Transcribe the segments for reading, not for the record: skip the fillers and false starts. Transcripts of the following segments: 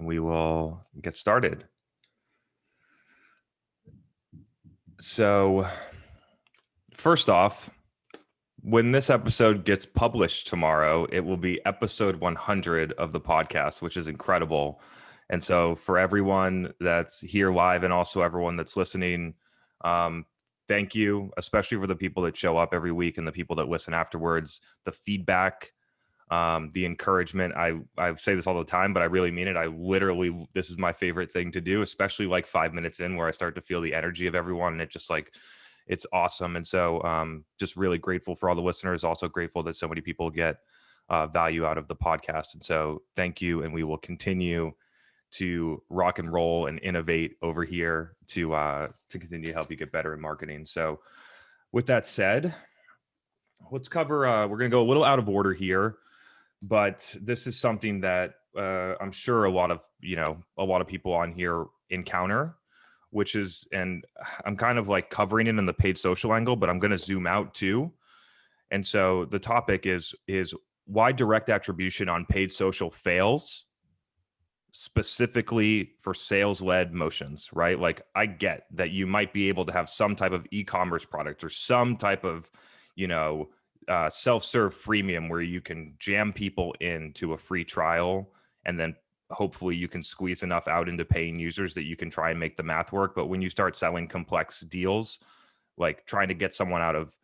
and we will get started. So first off, when this episode gets published tomorrow, it will be episode 100 of the podcast, which is incredible. And so for everyone that's here live and also everyone that's listening, thank you, especially for the people that show up every week and the people that listen afterwards, the feedback, the encouragement. I say this all the time, but I really mean it. This is my favorite thing to do, especially like 5 minutes in where I start to feel the energy of everyone. And it's awesome. And so just really grateful for all the listeners, also grateful that so many people get value out of the podcast. And so thank you. And we will continue to rock and roll and innovate over here to continue to help you get better in marketing. So with that said, let's cover, we're going to go a little out of order here, but this is something that I'm sure a lot of people on here encounter, which is, and I'm kind of like covering it in the paid social angle, but I'm going to zoom out too. And so the topic is why direct attribution on paid social fails, specifically for sales-led motions, right? Like I get that you might be able to have some type of e-commerce product or some type of, self-serve freemium where you can jam people into a free trial and then hopefully you can squeeze enough out into paying users that you can try and make the math work. But when you start selling complex deals, like trying to get someone out of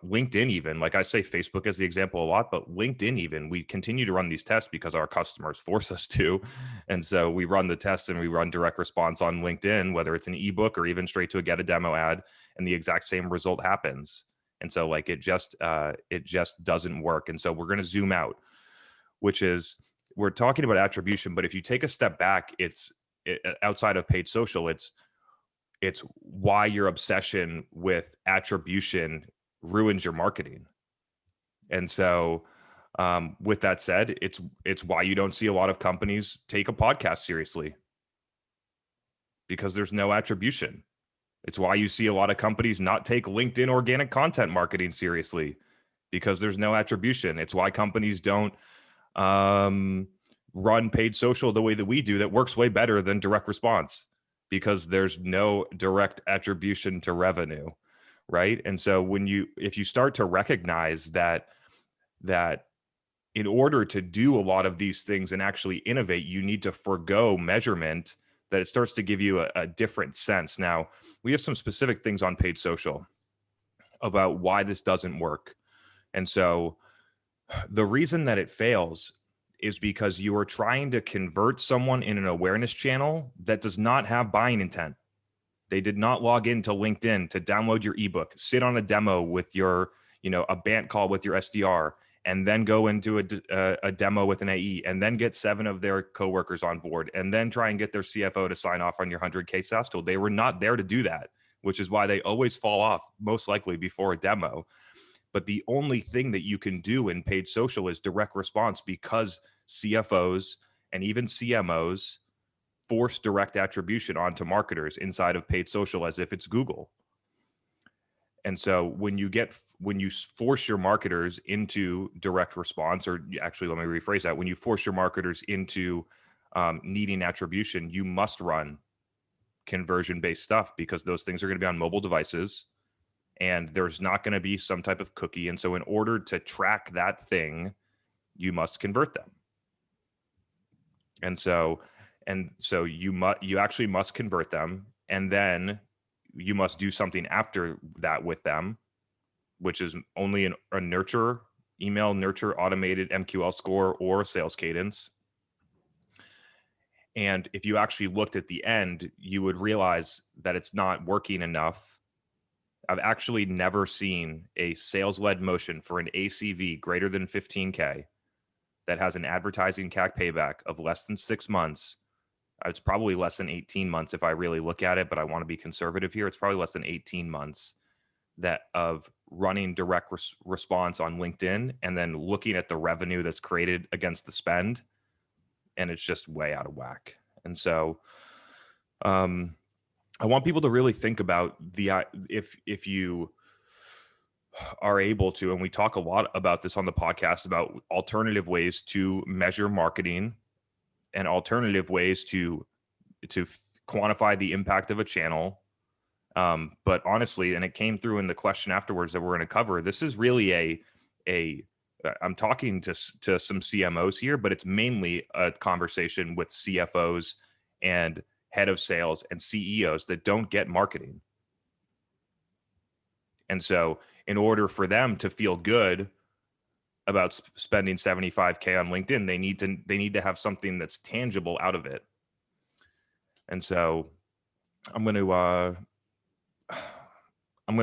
LinkedIn, even like I say Facebook as the example a lot, but LinkedIn, even we continue to run these tests because our customers force us to. And so we run the test and we run direct response on LinkedIn, whether it's an ebook or even straight to a get a demo ad, and the exact same result happens. And so like it just doesn't work. And so we're going to zoom out, which is we're talking about attribution, but if you take a step back, it's outside of paid social, it's why your obsession with attribution ruins your marketing. And so with that said, it's why you don't see a lot of companies take a podcast seriously, because there's no attribution. It's why you see a lot of companies not take LinkedIn organic content marketing seriously, because there's no attribution. It's why companies don't run paid social the way that we do, that works way better than direct response, because there's no direct attribution to revenue, right? And so if you start to recognize that in order to do a lot of these things and actually innovate, you need to forego measurement, that it starts to give you a different sense. Now, we have some specific things on paid social about why this doesn't work. And so the reason that it fails is because you are trying to convert someone in an awareness channel that does not have buying intent. They did not log into LinkedIn to download your ebook, sit on a demo with your, a BANT call with your SDR, and then go into a demo with an AE, and then get 7 of their coworkers on board, and then try and get their CFO to sign off on your 100K SaaS tool. They were not there to do that, which is why they always fall off, most likely before a demo. But the only thing that you can do in paid social is direct response, because CFOs and even CMOs force direct attribution onto marketers inside of paid social as if it's Google. And so when you force your marketers into direct response, or actually, let me rephrase that. When you force your marketers into needing attribution, you must run conversion-based stuff, because those things are going to be on mobile devices and there's not going to be some type of cookie. And so in order to track that thing, you must convert them. And so you actually must convert them, and then you must do something after that with them, which is only a nurture, email nurture, automated MQL score, or a sales cadence. And if you actually looked at the end, you would realize that it's not working enough. I've actually never seen a sales-led motion for an ACV greater than 15K that has an advertising CAC payback of less than 6 months. It's probably less than 18 months if I really look at it, but I want to be conservative here. It's probably less than 18 months that of running direct response on LinkedIn and then looking at the revenue that's created against the spend, and it's just way out of whack. And so I want people to really think about if you are able to, and we talk a lot about this on the podcast, about alternative ways to measure marketing and alternative ways to quantify the impact of a channel. But honestly, and it came through in the question afterwards that we're going to cover, this is really I'm talking to some CMOs here, but it's mainly a conversation with CFOs and head of sales and CEOs that don't get marketing. And so in order for them to feel good about spending $75K on LinkedIn, they need to have something that's tangible out of it. And so I'm going to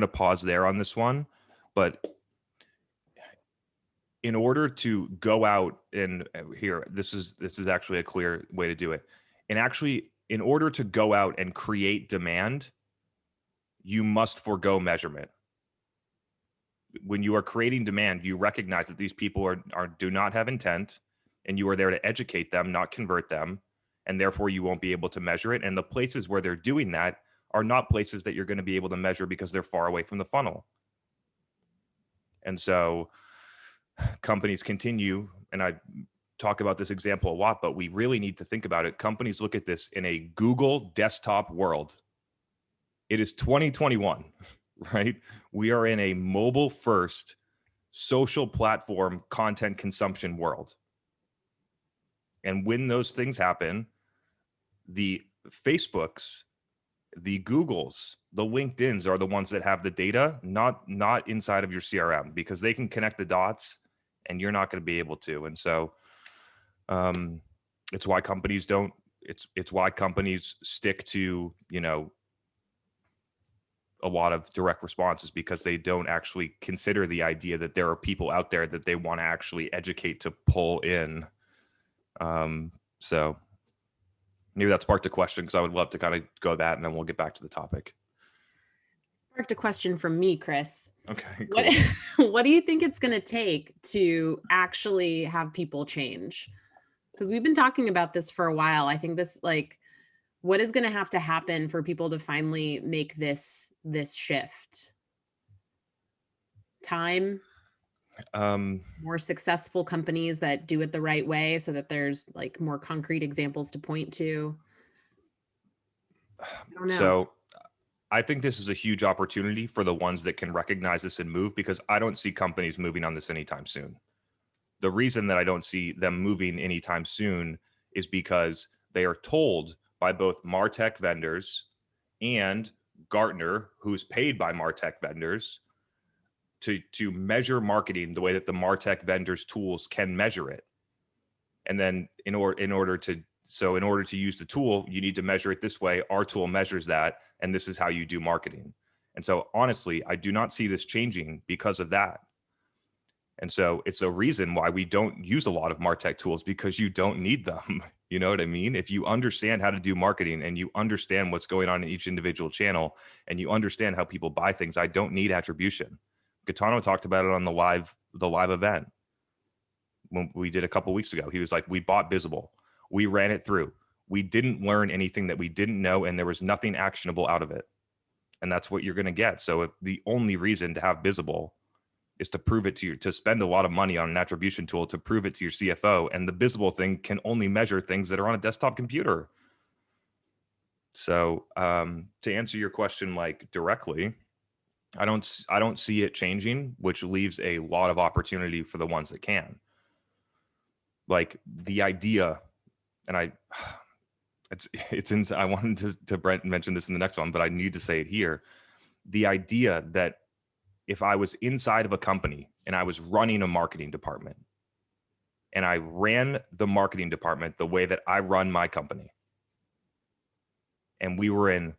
pause there on this one, but in order to go out and here, this is actually a clear way to do it. And actually, in order to go out and create demand, you must forego measurement. When you are creating demand, you recognize that these people do not have intent, and you are there to educate them, not convert them, and therefore you won't be able to measure it. And the places where they're doing that are not places that you're going to be able to measure because they're far away from the funnel. And so companies continue, and I talk about this example a lot, but we really need to think about it. Companies look at this in a Google desktop world. It is 2021, right? We are in a mobile first social platform content consumption world. And when those things happen, the Facebooks, the Googles, the LinkedIns are the ones that have the data, not inside of your CRM, because they can connect the dots and you're not going to be able to. And so it's why companies don't, it's why companies stick to, a lot of direct responses, because they don't actually consider the idea that there are people out there that they want to actually educate to pull in. So maybe that sparked a question, because I would love to kind of go that, and then we'll get back to the topic. Sparked a question from me, Chris. Okay, cool. What do you think it's going to take to actually have people change? Because we've been talking about this for a while. I think this, what is going to have to happen for people to finally make this shift? Time? More successful companies that do it the right way, so that there's more concrete examples to point to? I don't know. So I think this is a huge opportunity for the ones that can recognize this and move, because I don't see companies moving on this anytime soon. The reason that I don't see them moving anytime soon is because they are told by both MarTech vendors and Gartner, who's paid by MarTech vendors, to measure marketing the way that the MarTech vendors' tools can measure it. And then in order to use the tool, you need to measure it this way. Our tool measures that, and this is how you do marketing. And so honestly, I do not see this changing because of that. And so it's a reason why we don't use a lot of MarTech tools, because you don't need them. You know what I mean? If you understand how to do marketing, and you understand what's going on in each individual channel, and you understand how people buy things, I don't need attribution. Gaetano talked about it on the live event when we did a couple weeks ago. He was like, we bought Visible. We ran it through. We didn't learn anything that we didn't know, and there was nothing actionable out of it. And that's what you're going to get. So if the only reason to have Visible is to prove it to spend a lot of money on an attribution tool to prove it to your CFO, and the Visible thing can only measure things that are on a desktop computer. So to answer your question directly, I don't see it changing, which leaves a lot of opportunity for the ones that can. The idea, and I wanted to Brent mention this in the next one, but I need to say it here. The idea that if I was inside of a company and I was running a marketing department, and I ran the marketing department the way that I run my company, and we were in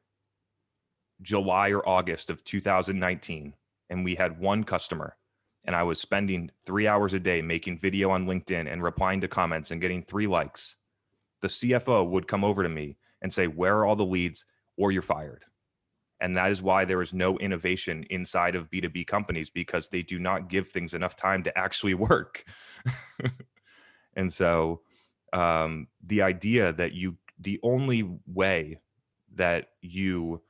July or August of 2019, and we had one customer, and I was spending 3 hours a day making video on LinkedIn and replying to comments and getting 3 likes, the CFO would come over to me and say, where are all the leads, or you're fired. And that is why there is no innovation inside of B2B companies, because they do not give things enough time to actually work. And so the idea that the only way that you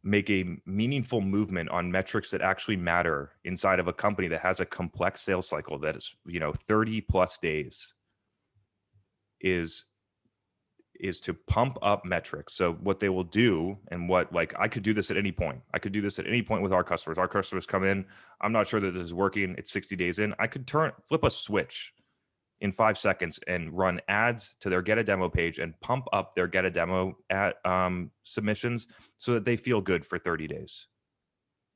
make a meaningful movement on metrics that actually matter inside of a company that has a complex sales cycle that is 30 plus days, is to pump up metrics. So what they will do, and what, like, I could do this at any point. I could do this at any point with our customers. Our customers come in, I'm not sure that this is working. It's 60 days in. I could flip a switch in 5 seconds and run ads to their get a demo page and pump up their get a demo at submissions so that they feel good for 30 days.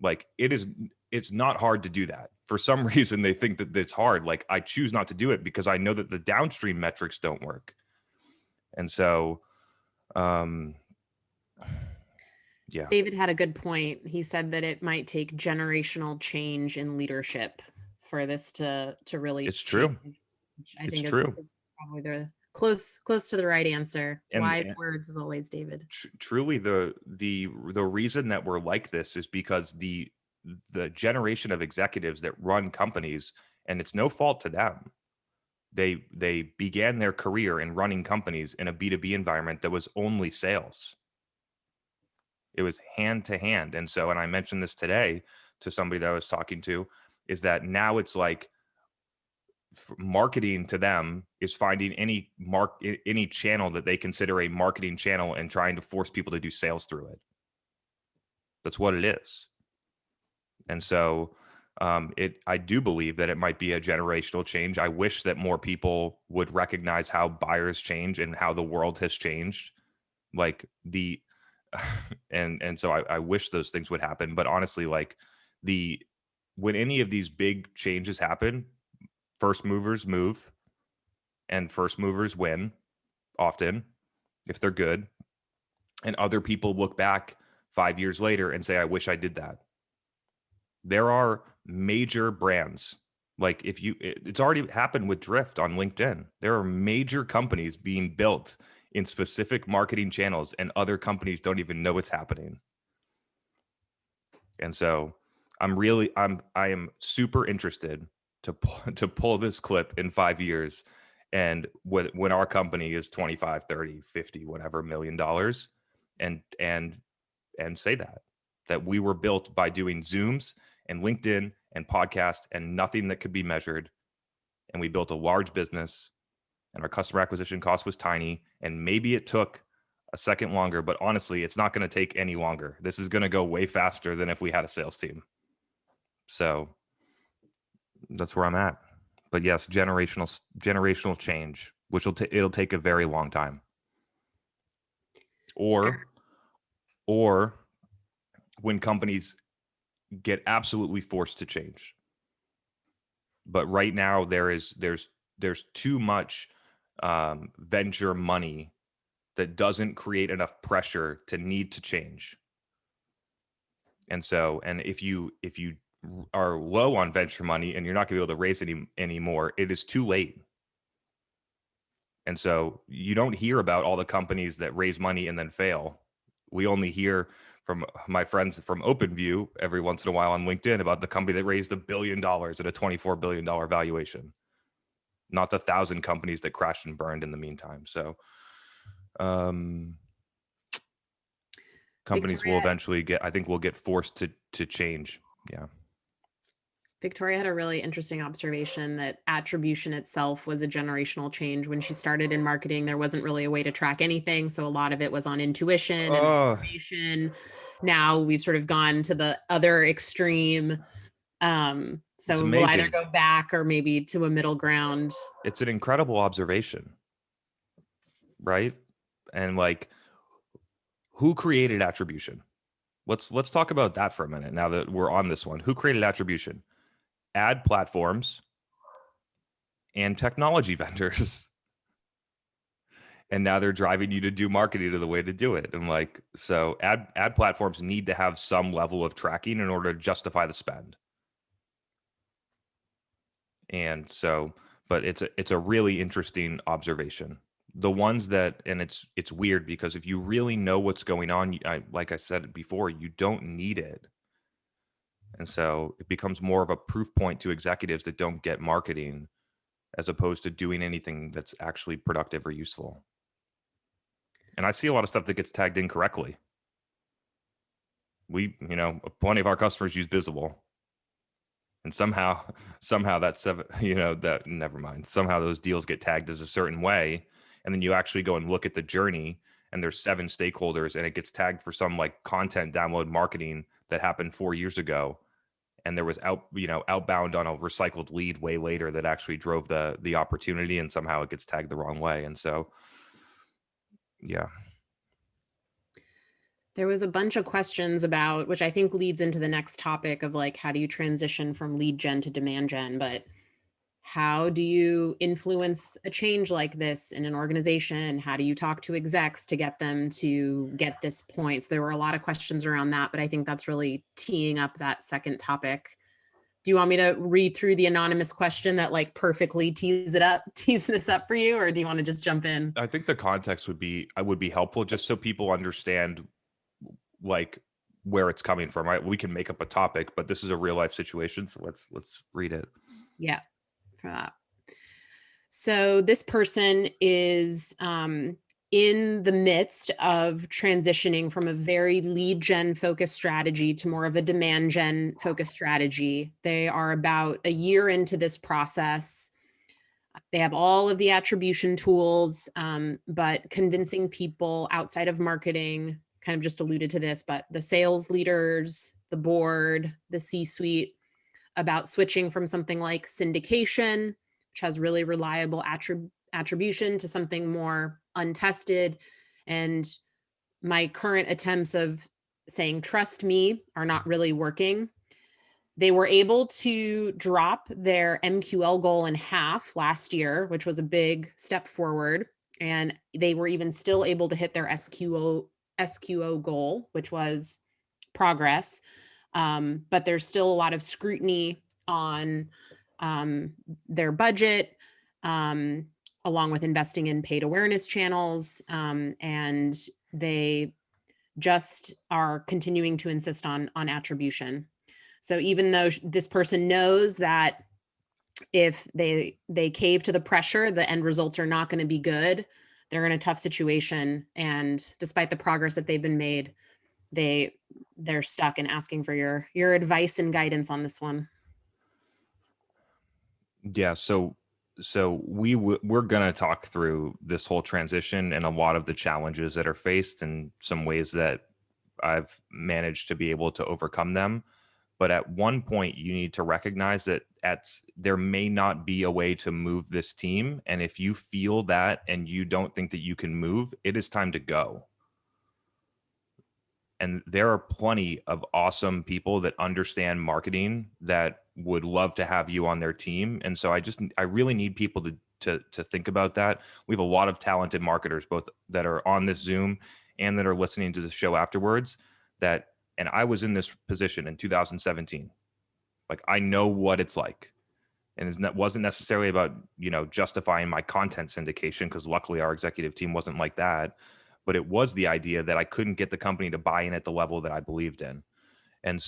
Like, it's not hard to do that. For some reason, they think that it's hard. Like, I choose not to do it because I know that the downstream metrics don't work. And so, yeah. David had a good point. He said that it might take generational change in leadership for this to really It's true. Which I think is probably the close to the right answer. And Wise words as always, David. Truly, the reason that we're like this is because the generation of executives that run companies, and it's no fault to them, they began their career in running companies in a B2B environment that was only sales. It was hand to hand. And so, and I mentioned this today to somebody that I was talking to, is that now it's like marketing to them is finding any channel that they consider a marketing channel and trying to force people to do sales through it. That's what it is. And so I do believe that it might be a generational change. I wish that more people would recognize how buyers change and how the world has changed. Like and so I wish those things would happen. But honestly, like when any of these big changes happen, first movers move, and first movers win often if they're good. And other people look back 5 years later and say, I wish I did that. There are major brands. Like it's already happened with Drift on LinkedIn. There are major companies being built in specific marketing channels, and other companies don't even know it's happening. And so I am super interested to pull this clip in 5 years, and when our company is 25, 30, 50, whatever $1 million, and say that we were built by doing Zooms and LinkedIn and podcast and nothing that could be measured. And we built a large business, and our customer acquisition cost was tiny, and maybe it took a second longer, but honestly, it's not going to take any longer. This is going to go way faster than if we had a sales team. So that's where I'm at. But yes, generational change, which it'll take a very long time. Or when companies get absolutely forced to change. But right now there's too much venture money that doesn't create enough pressure to need to change. And so, and if you are low on venture money and you're not gonna be able to raise any more, it is too late. And so you don't hear about all the companies that raise money and then fail. We only hear from my friends from OpenView every once in a while on LinkedIn about the company that raised $1 billion at a $24 billion valuation, not the 1,000 companies that crashed and burned in the meantime. So companies will eventually will get forced to change. Yeah. Victoria had a really interesting observation that attribution itself was a generational change. When she started in marketing, there wasn't really a way to track anything. So a lot of it was on intuition and information. Now we've sort of gone to the other extreme. So we'll either go back or maybe to a middle ground. It's an incredible observation, right? And like, who created attribution? Let's talk about that for a minute. Now that we're on this one, who created attribution? Ad platforms and technology vendors. And now they're driving you to do marketing to the way to do it. And like, so ad platforms need to have some level of tracking in order to justify the spend. And so, but it's a really interesting observation. The ones that, and it's weird because if you really know what's going on, like I said before, you don't need it. And so it becomes more of a proof point to executives that don't get marketing as opposed to doing anything that's actually productive or useful. And I see a lot of stuff that gets tagged incorrectly. Plenty of our customers use Visible. And somehow that's, that never mind. Somehow those deals get tagged as a certain way. And then you actually go and look at the journey, and there's 7 stakeholders, and it gets tagged for some like content download marketing that happened 4 years ago. And there was outbound on a recycled lead way later that actually drove the opportunity, and somehow it gets tagged the wrong way. And so, yeah. There was a bunch of questions about, which I think leads into the next topic of like, how do you transition from lead gen to demand gen? But how do you influence a change like this in an organization? How do you talk to execs to get them to get this point? So there were a lot of questions around that, but I think that's really teeing up that second topic. Do you want me to read through the anonymous question that like perfectly tees this up for you? Or do you want to just jump in? I think the context would be helpful, just so people understand like where it's coming from, right? We can make up a topic, but this is a real life situation. So let's read it. Yeah, for that. So this person is in the midst of transitioning from a very lead gen focused strategy to more of a demand gen focused strategy. They are about a year into this process. They have all of the attribution tools, but convincing people outside of marketing, kind of just alluded to this, but the sales leaders, the board, the C-suite, about switching from something like syndication, which has really reliable attribution, to something more untested. And my current attempts of saying, trust me, are not really working. They were able to drop their MQL goal in half last year, which was a big step forward. And they were even still able to hit their SQO goal, which was progress. But there's still a lot of scrutiny on their budget, along with investing in paid awareness channels. And they just are continuing to insist on attribution. So even though this person knows that if they cave to the pressure, the end results are not going to be good, they're in a tough situation. And despite the progress that they've been made, they're stuck and asking for your advice and guidance on this one. Yeah. So we're going to talk through this whole transition and a lot of the challenges that are faced, and some ways that I've managed to be able to overcome them. But at one point, you need to recognize that there may not be a way to move this team. And if you feel that and you don't think that you can move, it is time to go. And there are plenty of awesome people that understand marketing that would love to have you on their team. And so I really need people to think about that. We have a lot of talented marketers, both that are on this Zoom and that are listening to the show afterwards, and I was in this position in 2017. Like, I know what it's like. And it wasn't necessarily about, justifying my content syndication, because luckily our executive team wasn't like that. But it was the idea that I couldn't get the company to buy in at the level that I believed in. And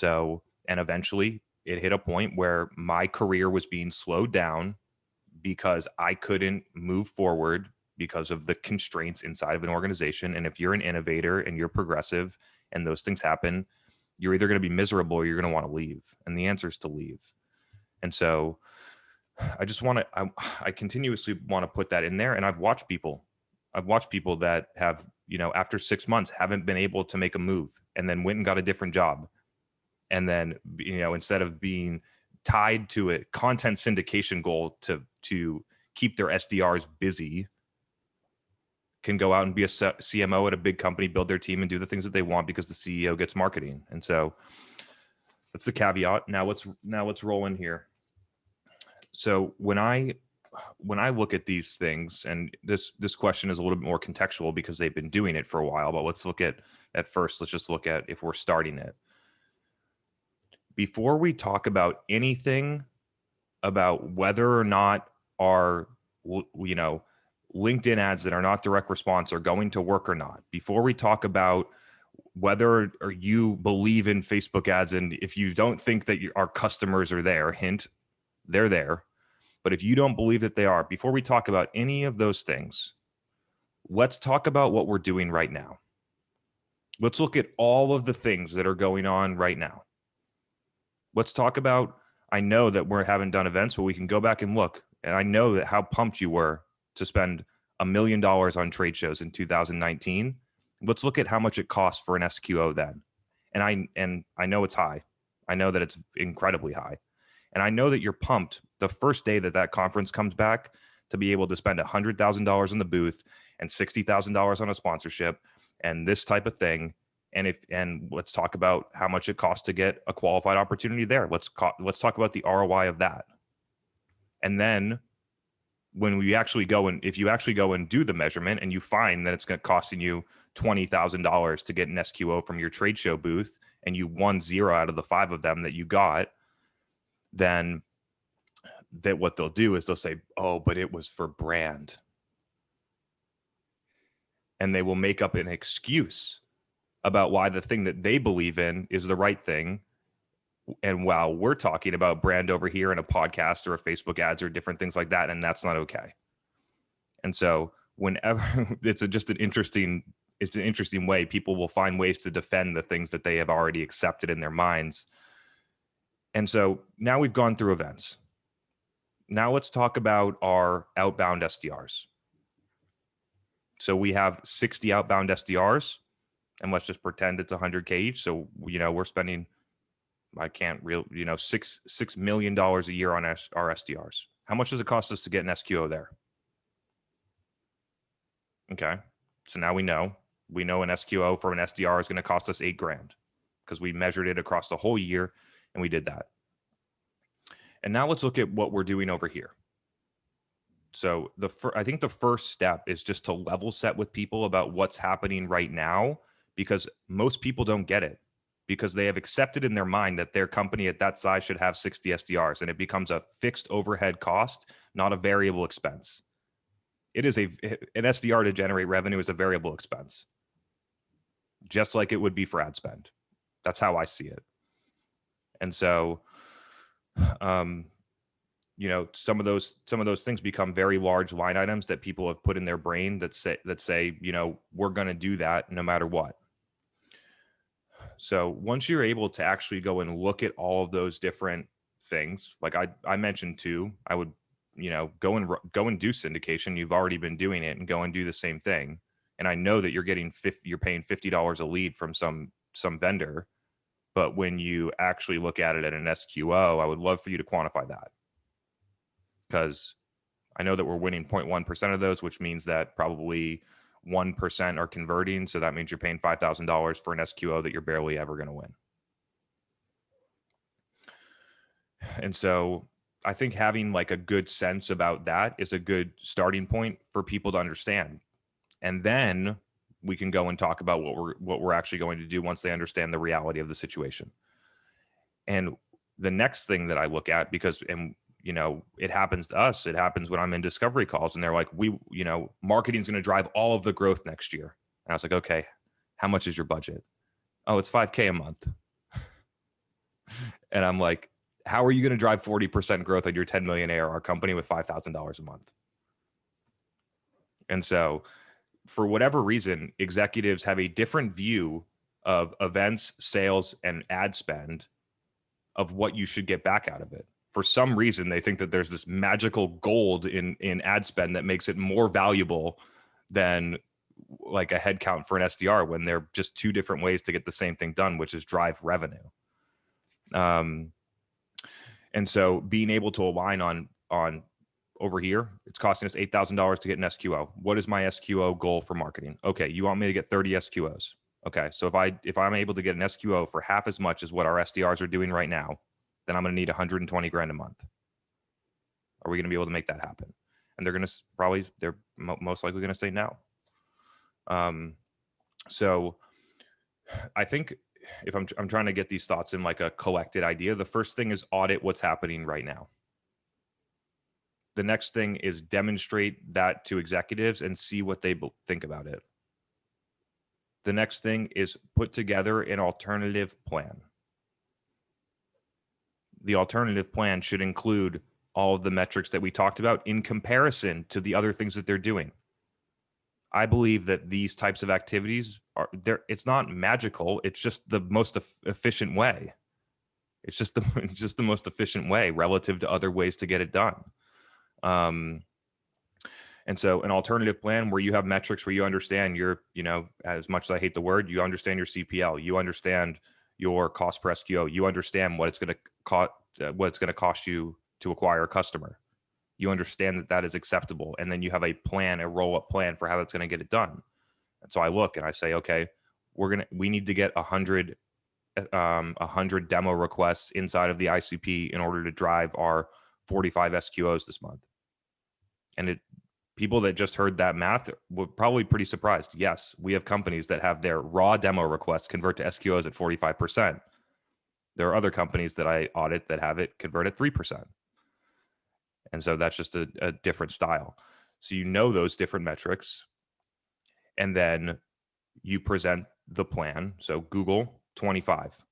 eventually it hit a point where my career was being slowed down because I couldn't move forward because of the constraints inside of an organization. And if you're an innovator and you're progressive and those things happen, you're either going to be miserable or you're going to want to leave. And the answer is to leave. And so I continuously want to put that in there. And I've watched people that have, after 6 months haven't been able to make a move, and then went and got a different job. And then, instead of being tied to a content syndication goal to keep their SDRs busy, can go out and be a CMO at a big company, build their team, and do the things that they want because the CEO gets marketing. And so that's the caveat. Now let's roll in here. So when I look at these things, and this question is a little bit more contextual because they've been doing it for a while, but let's look at first, let's just look at if we're starting it. Before we talk about anything about whether or not our, LinkedIn ads that are not direct response are going to work or not, before we talk about whether or you believe in Facebook ads, and if you don't think that our customers are there, hint, they're there. But if you don't believe that they are, before we talk about any of those things, let's talk about what we're doing right now. Let's look at all of the things that are going on right now. Let's talk about, I know that we haven't done events, but we can go back and look. And I know that how pumped you were to spend $1 million on trade shows in 2019. Let's look at how much it costs for an SQO then. And I know it's high. I know that it's incredibly high. And I know that you're pumped the first day that that conference comes back to be able to spend $100,000 in the booth and $60,000 on a sponsorship and this type of thing. And let's talk about how much it costs to get a qualified opportunity there. Let's talk about the ROI of that. And then when we actually go and if you actually go and do the measurement and you find that it's costing you $20,000 to get an SQO from your trade show booth and you won 0 out of the 5 of them that you got, then that what they'll do is they'll say, oh, but it was for brand. And they will make up an excuse about why the thing that they believe in is the right thing. And while we're talking about brand over here in a podcast or a Facebook ads or different things like that, and that's not okay. And so whenever it's an interesting way, people will find ways to defend the things that they have already accepted in their minds. And so now we've gone through events. Now let's talk about our outbound SDRs. So we have 60 outbound SDRs, and let's just pretend it's 100K each. So, we're spending, $6 million a year on our SDRs. How much does it cost us to get an SQO there? Okay. So now we know an SQO for an SDR is going to cost us $8,000 because we measured it across the whole year and we did that. And now let's look at what we're doing over here. So I think the first step is just to level set with people about what's happening right now, because most people don't get it because they have accepted in their mind that their company at that size should have 60 SDRs, and it becomes a fixed overhead cost, not a variable expense. It is an SDR to generate revenue is a variable expense, just like it would be for ad spend. That's how I see it. And so, some of those things become very large line items that people have put in their brain that say, we're going to do that no matter what. So once you're able to actually go and look at all of those different things, like I mentioned too, I would, go and do syndication. You've already been doing it, and go and do the same thing. And I know that you're paying $50 a lead from some vendor, but when you actually look at it at an SQO, I would love for you to quantify that. Because I know that we're winning 0.1% of those, which means that probably 1% are converting. So that means you're paying $5,000 for an SQO that you're barely ever going to win. And so I think having like a good sense about that is a good starting point for people to understand. And then we can go and talk about what we're actually going to do once they understand the reality of the situation. And the next thing that I look at, it happens to us. It happens when I'm in discovery calls and they're like, marketing's going to drive all of the growth next year. And I was like, okay, how much is your budget? Oh, it's $5,000 a month. And I'm like, how are you going to drive 40% growth on your 10 million ARR company with $5,000 a month? And so for whatever reason, executives have a different view of events, sales, and ad spend of what you should get back out of it. For some reason, they think that there's this magical gold in ad spend that makes it more valuable than like a headcount for an SDR, when they're just two different ways to get the same thing done, which is drive revenue. And so being able to align on over here, it's costing us $8,000 to get an SQO. What is my SQO goal for marketing? Okay, you want me to get 30 SQOs. Okay, so if I'm able to get an SQO for half as much as what our SDRs are doing right now, then I'm going to need $120,000 a month. Are we going to be able to make that happen? And they're most likely going to say no. So I think if I'm trying to get these thoughts in like a collected idea, the first thing is audit what's happening right now. The next thing is demonstrate that to executives and see what they think about it. The next thing is put together an alternative plan. The alternative plan should include all of the metrics that we talked about in comparison to the other things that they're doing. I believe that these types of activities it's not magical. It's just the most efficient way. It's just the most efficient way relative to other ways to get it done. And so an alternative plan where you have metrics where you understand your, as much as I hate the word, you understand your CPL, you understand your cost per SQO, you understand what it's going to cost you to acquire a customer. You understand that that is acceptable. And then you have a plan, a roll-up plan for how that's going to get it done. And so I look and I say, okay, we need to get 100 demo requests inside of the ICP in order to drive our 45 SQOs this month. And people that just heard that math were probably pretty surprised. Yes, we have companies that have their raw demo requests convert to SQOs at 45%. There are other companies that I audit that have it convert at 3%. And so that's just a different style. So you know those different metrics, and then you present the plan. So Google, 25.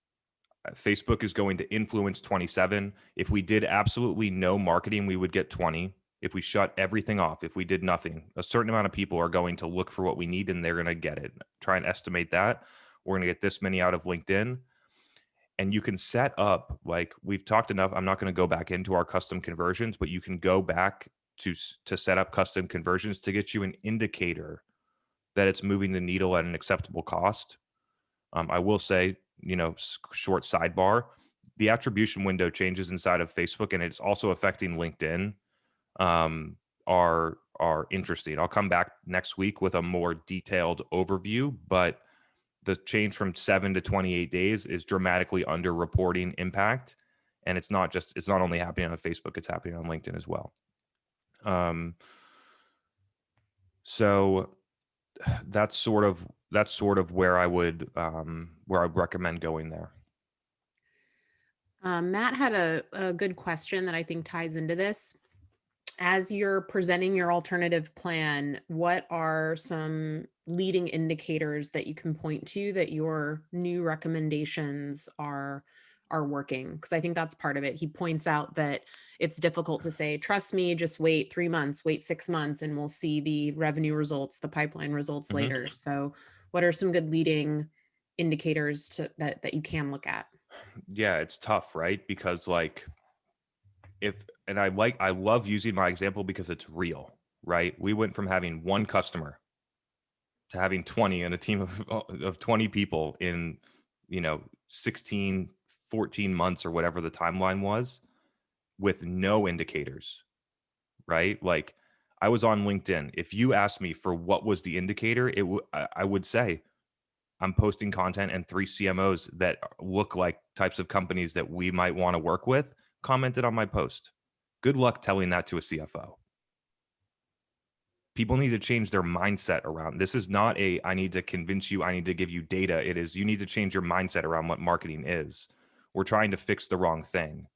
Facebook is going to influence 27. If we did absolutely no marketing, we would get 20. If we shut everything off, if we did nothing, a certain amount of people are going to look for what we need and they're going to get it. Try and estimate that. We're going to get this many out of LinkedIn. And you can set up, like we've talked enough, I'm not going to go back into our custom conversions, but you can go back to set up custom conversions to get you an indicator that it's moving the needle at an acceptable cost. I will say, short sidebar, the attribution window changes inside of Facebook and it's also affecting LinkedIn. Are interesting. I'll come back next week with a more detailed overview, but the change from 7 to 28 days is dramatically underreporting impact. And it's not only happening on Facebook, it's happening on LinkedIn as well. So that's sort of where I would recommend going there. Matt had a good question that I think ties into this. As you're presenting your alternative plan, what are some leading indicators that you can point to that your new recommendations are working? Because I think that's part of it. He points out that it's difficult to say, trust me, just wait 3 months, wait 6 months, and we'll see the revenue results, the pipeline results later. So what are some good leading indicators that you can look at? Yeah, it's tough, right? Because I love using my example because it's real, right? We went from having one customer to having 20 and a team of 20 people in, 16, 14 months or whatever the timeline was with no indicators, right? Like I was on LinkedIn. If you asked me for what was the indicator, I would say I'm posting content and 3 CMOs that look like types of companies that we might want to work with commented on my post. Good luck telling that to a CFO. People need to change their mindset around. This is not I need to convince you, I need to give you data. It is, you need to change your mindset around what marketing is. We're trying to fix the wrong thing,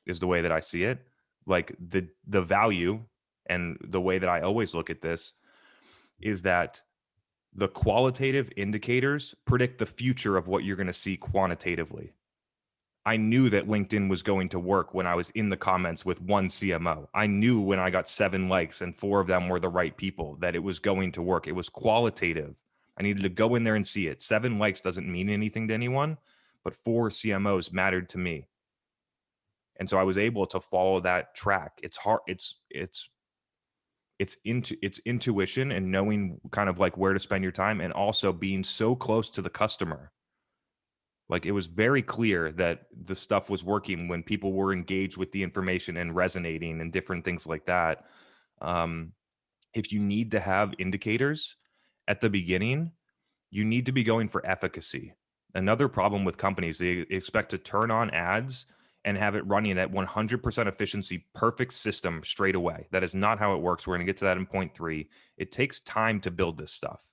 is the way that I see it. Like the value and the way that I always look at this is that the qualitative indicators predict the future of what you're going to see quantitatively. I knew that LinkedIn was going to work when I was in the comments with one CMO. I knew when I got 7 likes and 4 of them were the right people that it was going to work. It was qualitative. I needed to go in there and see it. 7 likes doesn't mean anything to anyone, but 4 CMOs mattered to me. And so I was able to follow that track. It's hard. It's intuition and knowing kind of like where to spend your time, and also being so close to the customer. Like it was very clear that the stuff was working when people were engaged with the information and resonating and different things like that. If you need to have indicators at the beginning, you need to be going for efficacy. Another problem with companies, they expect to turn on ads and have it running at 100% efficiency, perfect system straight away. That is not how it works. We're going to get to that in point 3. It takes time to build this stuff.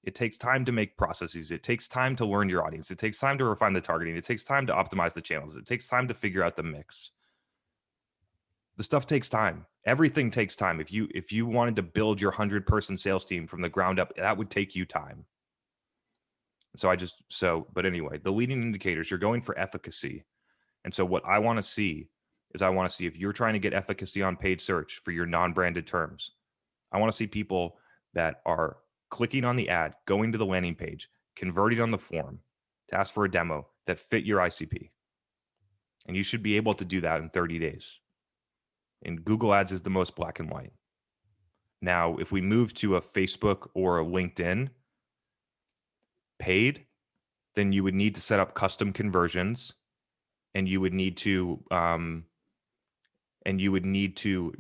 It takes time to make processes. It takes time to learn your audience. It takes time to refine the targeting. It takes time to optimize the channels. It takes time to figure out the mix. The stuff takes time. Everything takes time. If you wanted to build your 100-person sales team from the ground up, that would take you time. But anyway, the leading indicators, you're going for efficacy. And so what I want to see is if you're trying to get efficacy on paid search for your non-branded terms, I want to see people that are clicking on the ad, going to the landing page, converting on the form to ask for a demo that fit your ICP. And you should be able to do that in 30 days. And Google Ads is the most black and white. Now, if we move to a Facebook or a LinkedIn paid, then you would need to set up custom conversions, and you would need to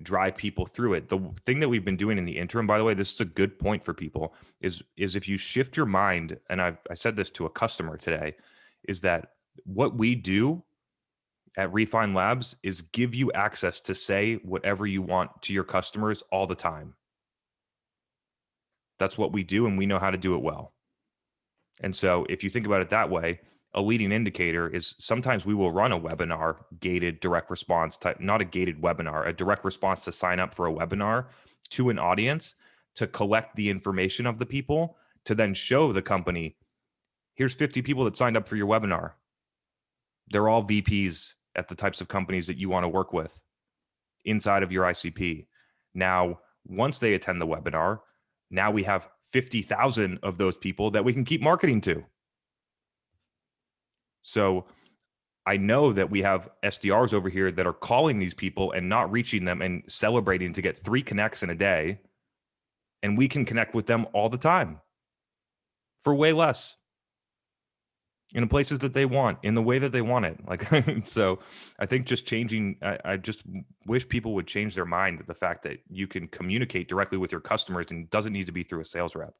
drive people through it. The thing that we've been doing in the interim, by the way, this is a good point for people, is if you shift your mind, and I said this to a customer today, is that what we do at Refine Labs is give you access to say whatever you want to your customers all the time. That's what we do, and we know how to do it well. And so if you think about it that way, a leading indicator is sometimes we will run a webinar, gated direct response type, not a gated webinar, a direct response to sign up for a webinar to an audience to collect the information of the people to then show the company, here's 50 people that signed up for your webinar. They're all VPs at the types of companies that you want to work with inside of your ICP. Now, once they attend the webinar, now we have 50,000 of those people that we can keep marketing to. So I know that we have SDRs over here that are calling these people and not reaching them and celebrating to get 3 connects in a day. And we can connect with them all the time for way less in the places that they want, in the way that they want it. Like, so I think just changing, I just wish people would change their mind at the fact that you can communicate directly with your customers and it doesn't need to be through a sales rep.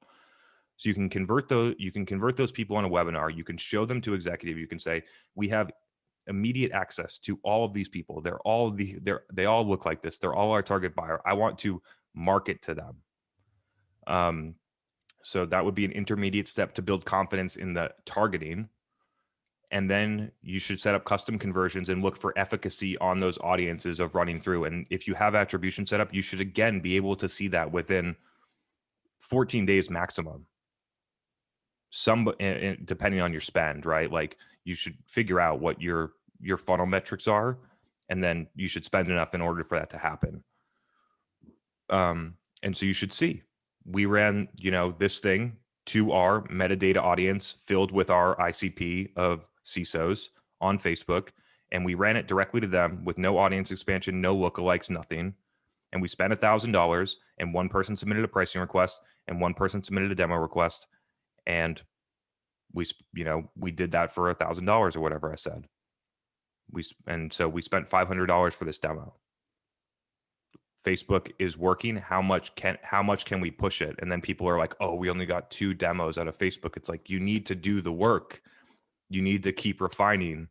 So you can convert those people on a webinar. You can show them to executive. You can say, we have immediate access to all of these people. They all look like this. They're all our target buyer. I want to market to them. So that would be an intermediate step to build confidence in the targeting. And then you should set up custom conversions and look for efficacy on those audiences of running through. And if you have attribution set up, you should again be able to see that within 14 days maximum. Depending on your spend, right? Like you should figure out what your funnel metrics are, and then you should spend enough in order for that to happen. And so you should see, we ran, this thing to our metadata audience filled with our ICP of CISOs on Facebook, and we ran it directly to them with no audience expansion, no lookalikes, nothing. And we spent $1,000, and one person submitted a pricing request, and one person submitted a demo request, and we did that for $1,000 or whatever I said. So we spent $500 for this demo. Facebook is working. How much can we push it? And then people are like, oh, we only got 2 demos out of Facebook. It's like, you need to do the work. You need to keep refining.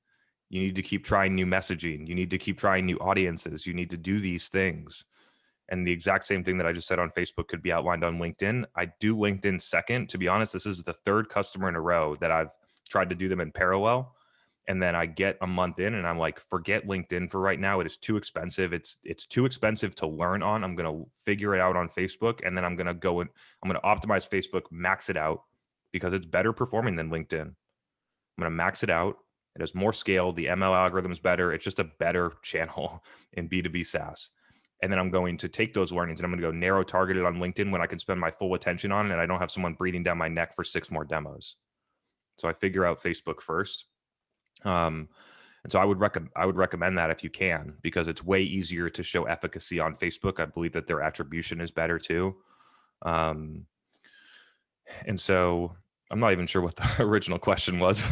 You need to keep trying new messaging. You need to keep trying new audiences. You need to do these things. And the exact same thing that I just said on Facebook could be outlined on LinkedIn. I do LinkedIn second. To be honest, this is the 3rd customer in a row that I've tried to do them in parallel. And then I get a month in and I'm like, forget LinkedIn for right now. It is too expensive. It's too expensive to learn on. I'm going to figure it out on Facebook. And then I'm going to go and I'm going to optimize Facebook, max it out because it's better performing than LinkedIn. I'm going to max it out. It has more scale. The ML algorithm is better. It's just a better channel in B2B SaaS. And then I'm going to take those learnings and I'm going to go narrow targeted on LinkedIn when I can spend my full attention on it and I don't have someone breathing down my neck for 6 more demos. So I figure out Facebook first. And so I would recommend that if you can, because it's way easier to show efficacy on Facebook. I believe that their attribution is better too. And so I'm not even sure what the original question was.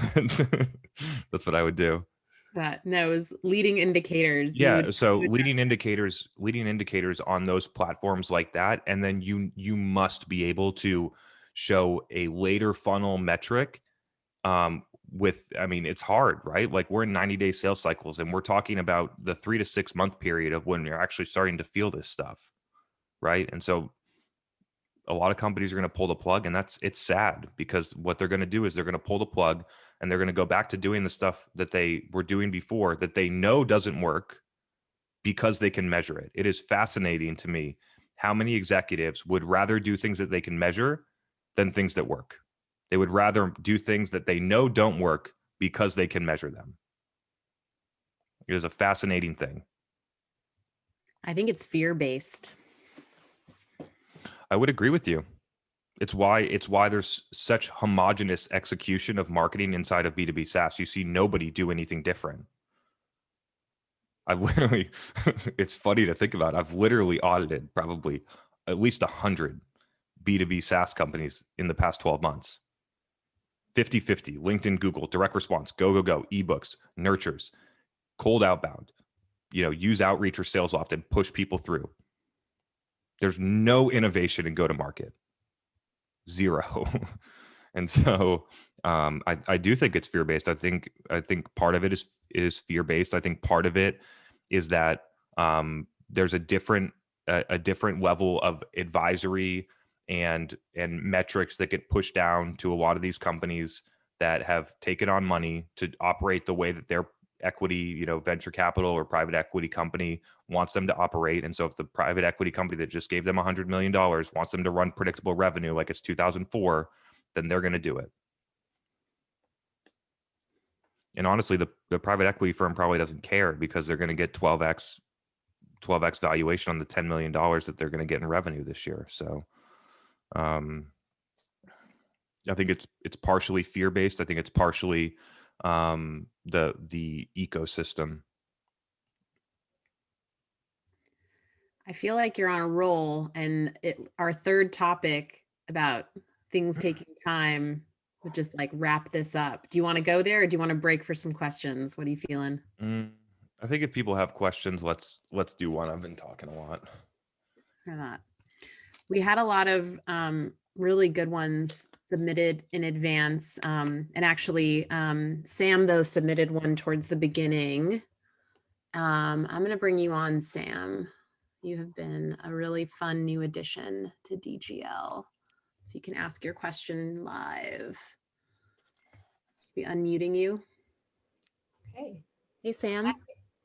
That's what I would do. It was leading indicators. Yeah. So leading indicators on those platforms like that. And then you must be able to show a later funnel metric. It's hard, right? Like we're in 90-day sales cycles and we're talking about the 3 to 6 month period of when you're actually starting to feel this stuff. Right. And so a lot of companies are going to pull the plug, and it's sad because what they're going to do is they're going to pull the plug and they're going to go back to doing the stuff that they were doing before that they know doesn't work because they can measure it. It is fascinating to me how many executives would rather do things that they can measure than things that work. They would rather do things that they know don't work because they can measure them. It is a fascinating thing. I think it's fear-based. I would agree with you. It's why there's such homogenous execution of marketing inside of B2B SaaS. You see nobody do anything different. I've literally, it's funny to think about. I've literally audited probably at least 100 B2B SaaS companies in the past 12 months. 50-50, LinkedIn, Google, direct response, go, ebooks, nurtures, cold outbound, use outreach or sales loft and push people through. There's no innovation in go-to-market. Zero. And so I do think it's fear-based. I think part of it is fear-based. I think part of it is that there's a different level of advisory and metrics that get pushed down to a lot of these companies that have taken on money to operate the way that their equity, venture capital or private equity company wants them to operate. And so if the private equity company that just gave them $100 million wants them to run predictable revenue like it's 2004, then they're going to do it. And honestly, the private equity firm probably doesn't care because they're going to get 12x valuation on the $10 million that they're going to get in revenue this year. So I think it's partially fear-based. I think it's partially the ecosystem. I feel like you're on a roll, and our third topic about things taking time would just like wrap this up. Do you want to go there, or do you want to break for some questions? What are you feeling? I think if people have questions, let's do one. I've been talking a lot. For that, we had a lot of really good ones submitted in advance, and actually Sam though submitted one towards the beginning. I'm going to bring you on, Sam. You have been a really fun new addition to DGL, so you can ask your question live. Be unmuting you. Okay. Hey, Sam.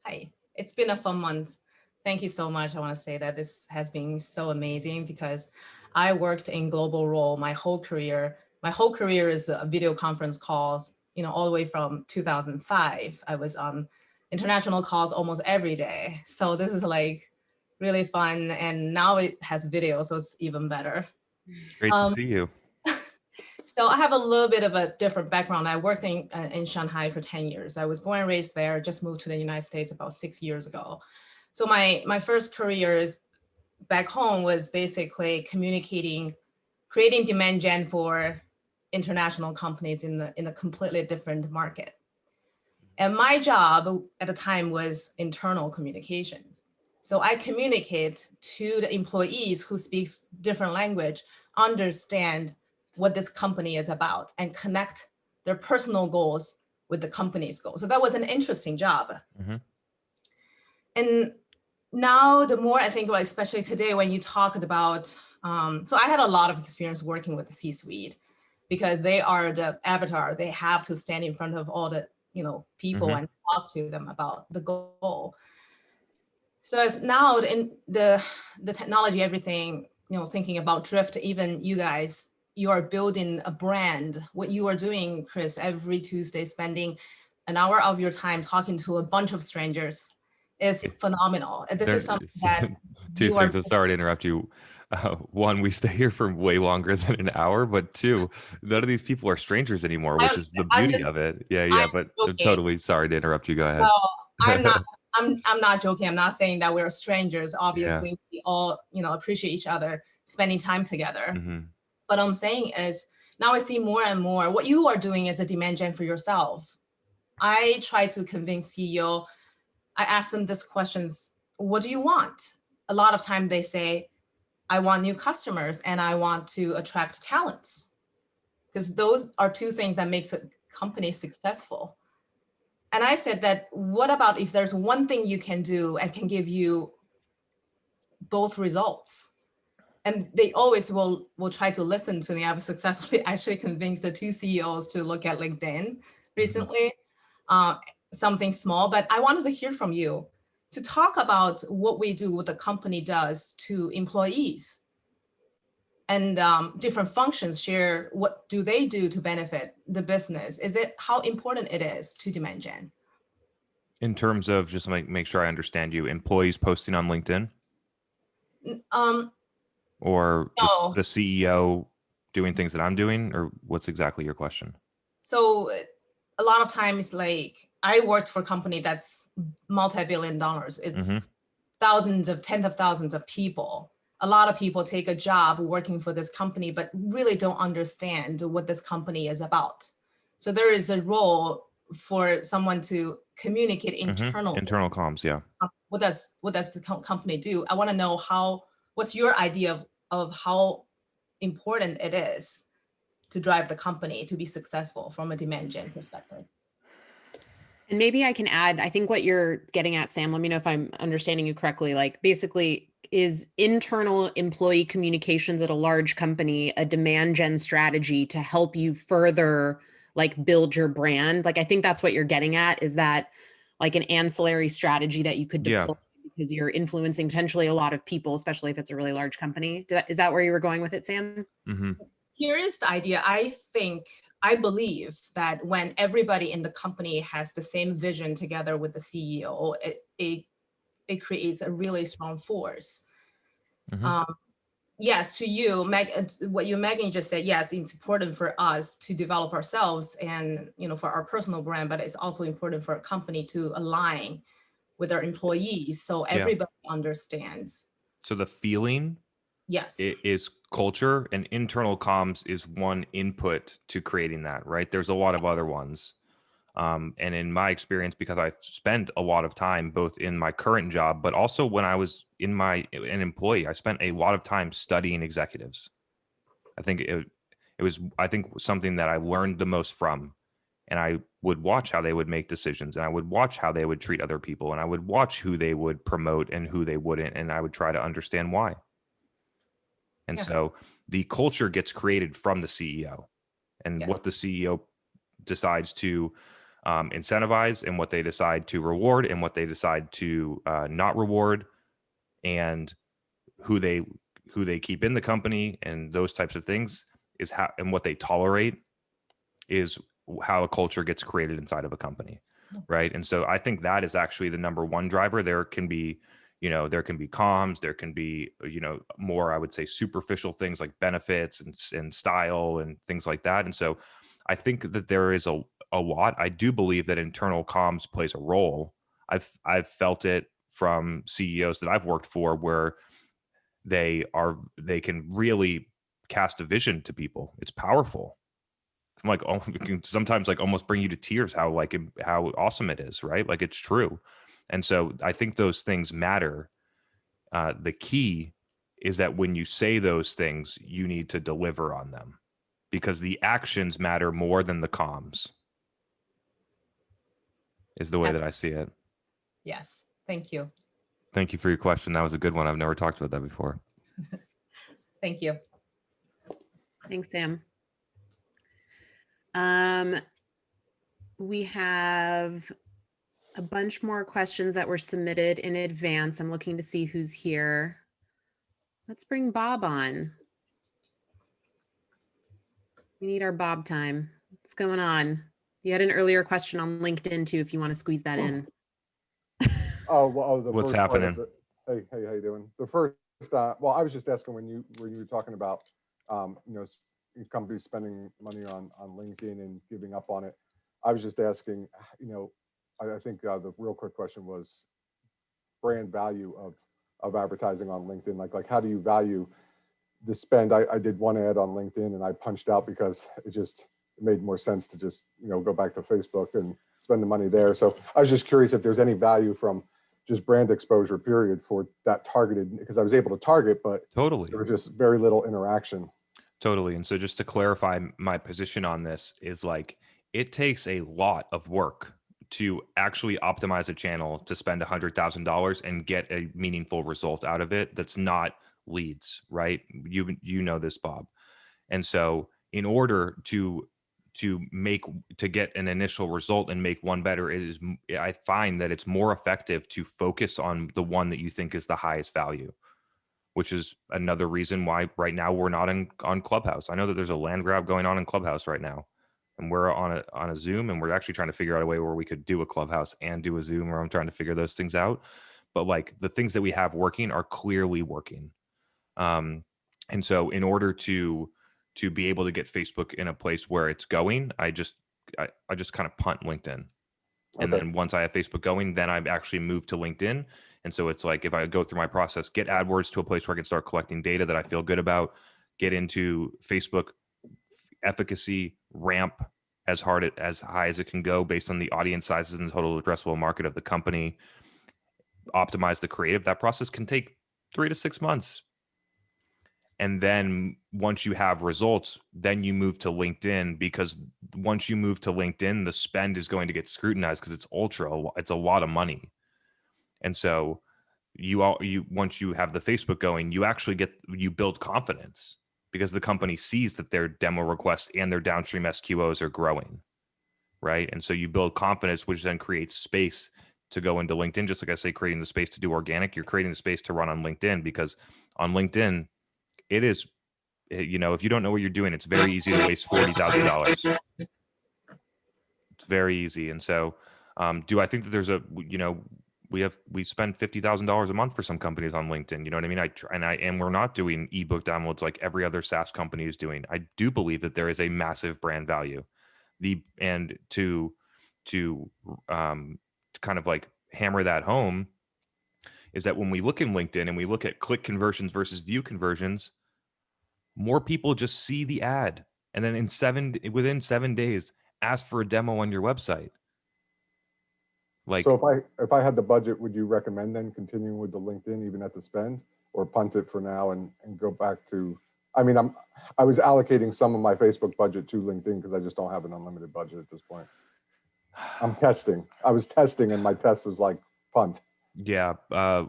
Hi. It's been a fun month. Thank you so much. I want to say that this has been so amazing because I worked in global role my whole career. My whole career is video conference calls, all the way from 2005. I was on international calls almost every day. So this is like really fun. And now it has video, so it's even better. Great to see you. So I have a little bit of a different background. I worked in Shanghai for 10 years. I was born and raised there, just moved to the United States about 6 years ago. So my first career is back home was basically creating demand gen for international companies in a completely different market. And my job at the time was internal communications. So I communicate to the employees who speaks different language, understand what this company is about, and connect their personal goals with the company's goals. So that was an interesting job. Mm-hmm. And now the more I think about, especially today when you talked about, so I had a lot of experience working with the C-suite because they are the avatar. They have to stand in front of all the people mm-hmm. and talk to them about the goal. So as now in the technology, everything, thinking about Drift, even you guys, you are building a brand. What you are doing, Chris, every Tuesday, spending an hour of your time talking to a bunch of strangers is phenomenal. And this is something that two things. I'm sorry to interrupt you. One, we stay here for way longer than an hour, but two, none of these people are strangers anymore, which is the beauty of it. Yeah, but I'm totally sorry to interrupt you. Go ahead. No, I'm not. I'm not joking. I'm not saying that we're strangers. Obviously, we all, appreciate each other, spending time together. Mm-hmm. What I'm saying is now I see more and more what you are doing is a demand gen for yourself. I try to convince CEO. I ask them these questions. What do you want? A lot of time they say, I want new customers and I want to attract talents, because those are two things that makes a company successful. And I said that, what about if there's one thing you can do and can give you both results? And they always will try to listen to me. I've successfully actually convinced the two CEOs to look at LinkedIn recently, something small, but I wanted to hear from you to talk about what we do, what the company does to employees and different functions share. What do they do to benefit the business? Is it how important it is to demand gen? In terms of, just make sure I understand you, employees posting on LinkedIn? Or no. the CEO doing things that I'm doing, or what's exactly your question? So a lot of times, like I worked for a company that's multi-billion dollars. It's mm-hmm. tens of thousands of people. a lot of people take a job working for this company, but really don't understand what this company is about. So there is a role for someone to communicate internally. Internal comms, yeah. What does the company do? I want to know what's your idea of how important it is to drive the company to be successful from a demand gen perspective. And maybe I can add, I think what you're getting at, Sam, let me know if I'm understanding you correctly. Like basically, is internal employee communications at a large company a demand gen strategy to help you further like build your brand? Like, I think that's what you're getting at, is that like an ancillary strategy that you could deploy because you're influencing potentially a lot of people, especially if it's a really large company. Is that where you were going with it, Sam? Mm-hmm. Here is the idea. I believe that when everybody in the company has the same vision together with the CEO, it creates a really strong force. Mm-hmm. Yes, to you, what Megan just said, yes, it's important for us to develop ourselves and, for our personal brand, but it's also important for a company to align with our employees so everybody understands. So the feeling is culture, and internal comms is one input to creating that, right? There's a lot of other ones. And in my experience, because I spent a lot of time both in my current job, but also when I was an employee, I spent a lot of time studying executives. I think it was something that I learned the most from. And I would watch how they would make decisions, and I would watch how they would treat other people, and I would watch who they would promote and who they wouldn't, and I would try to understand why. And so the culture gets created from the CEO, and what the CEO decides to incentivize, and what they decide to reward, and what they decide to not reward, and who they keep in the company, and those types of things is how, and what they tolerate is how a culture gets created inside of a company, right? And so I think that is actually the number one driver. There can be comms, there can be, more, I would say, superficial things like benefits and style and things like that. And so I think that there is a lot. I do believe that internal comms plays a role. I've felt it from CEOs that I've worked for, where they can really cast a vision to people. It's powerful. Like, it can sometimes like almost bring you to tears how awesome it is, right? Like, it's true. And so I think those things matter. The key is that when you say those things, you need to deliver on them, because the actions matter more than the comms, is the way that I see it. Yes. Thank you. Thank you for your question. That was a good one. I've never talked about that before. Thank you. Thanks, Sam. We have a bunch more questions that were submitted in advance. I'm looking to see who's here. Let's bring Bob on. We need our Bob time. What's going on? You had an earlier question on LinkedIn too, if you want to squeeze that in. What's happening? Hey, how you doing? The first, I was just asking when you were talking about, companies spending money on LinkedIn and giving up on it. I was just asking, I think the real quick question was brand value of advertising on LinkedIn. Like how do you value the spend? I did one ad on LinkedIn and I punched out because it made more sense to just, go back to Facebook and spend the money there. So I was just curious if there's any value from just brand exposure period for that targeted, because I was able to target, but totally there was just very little interaction. Totally. And so just to clarify my position on this is, like, it takes a lot of work to actually optimize a channel to spend $100,000 and get a meaningful result out of it. That's not leads, right? You know this, Bob. And so in order to get an initial result and make one better, I find that it's more effective to focus on the one that you think is the highest value, which is another reason why right now we're not on Clubhouse. I know that there's a land grab going on in Clubhouse right now, and we're on a Zoom, and we're actually trying to figure out a way where we could do a Clubhouse and do a Zoom, where I'm trying to figure those things out. But like, the things that we have working are clearly working. And so in order to be able to get Facebook in a place where it's going, I just kind of punt LinkedIn. And then once I have Facebook going, then I actually move to LinkedIn. And so it's like, if I go through my process, get AdWords to a place where I can start collecting data that I feel good about, get into Facebook efficacy, ramp as hard as high as it can go based on the audience sizes and total addressable market of the company, optimize the creative. That process can take 3 to 6 months. And then once you have results, then you move to LinkedIn, because once you move to LinkedIn, the spend is going to get scrutinized because it's a lot of money. And so once you have the Facebook going, you build confidence, because the company sees that their demo requests and their downstream SQOs are growing, right? And so you build confidence, which then creates space to go into LinkedIn. Just like I say, creating the space to do organic, you're creating the space to run on LinkedIn, because on LinkedIn, it is, if you don't know what you're doing, it's very easy to waste $40,000. It's very easy. And so, do I think that there's we spend $50,000 a month for some companies on LinkedIn? You know what I mean? And we're not doing ebook downloads like every other SaaS company is doing. I do believe that there is a massive brand value. To kind of like hammer that home, is that when we look in LinkedIn and we look at click conversions versus view conversions, more people just see the ad and then within 7 days ask for a demo on your website. So if I had the budget, would you recommend then continuing with the LinkedIn even at the spend, or punt it for now and go back to, I was allocating some of my Facebook budget to LinkedIn because I just don't have an unlimited budget at this point. I'm testing. I was testing and my test was like punt. Yeah. I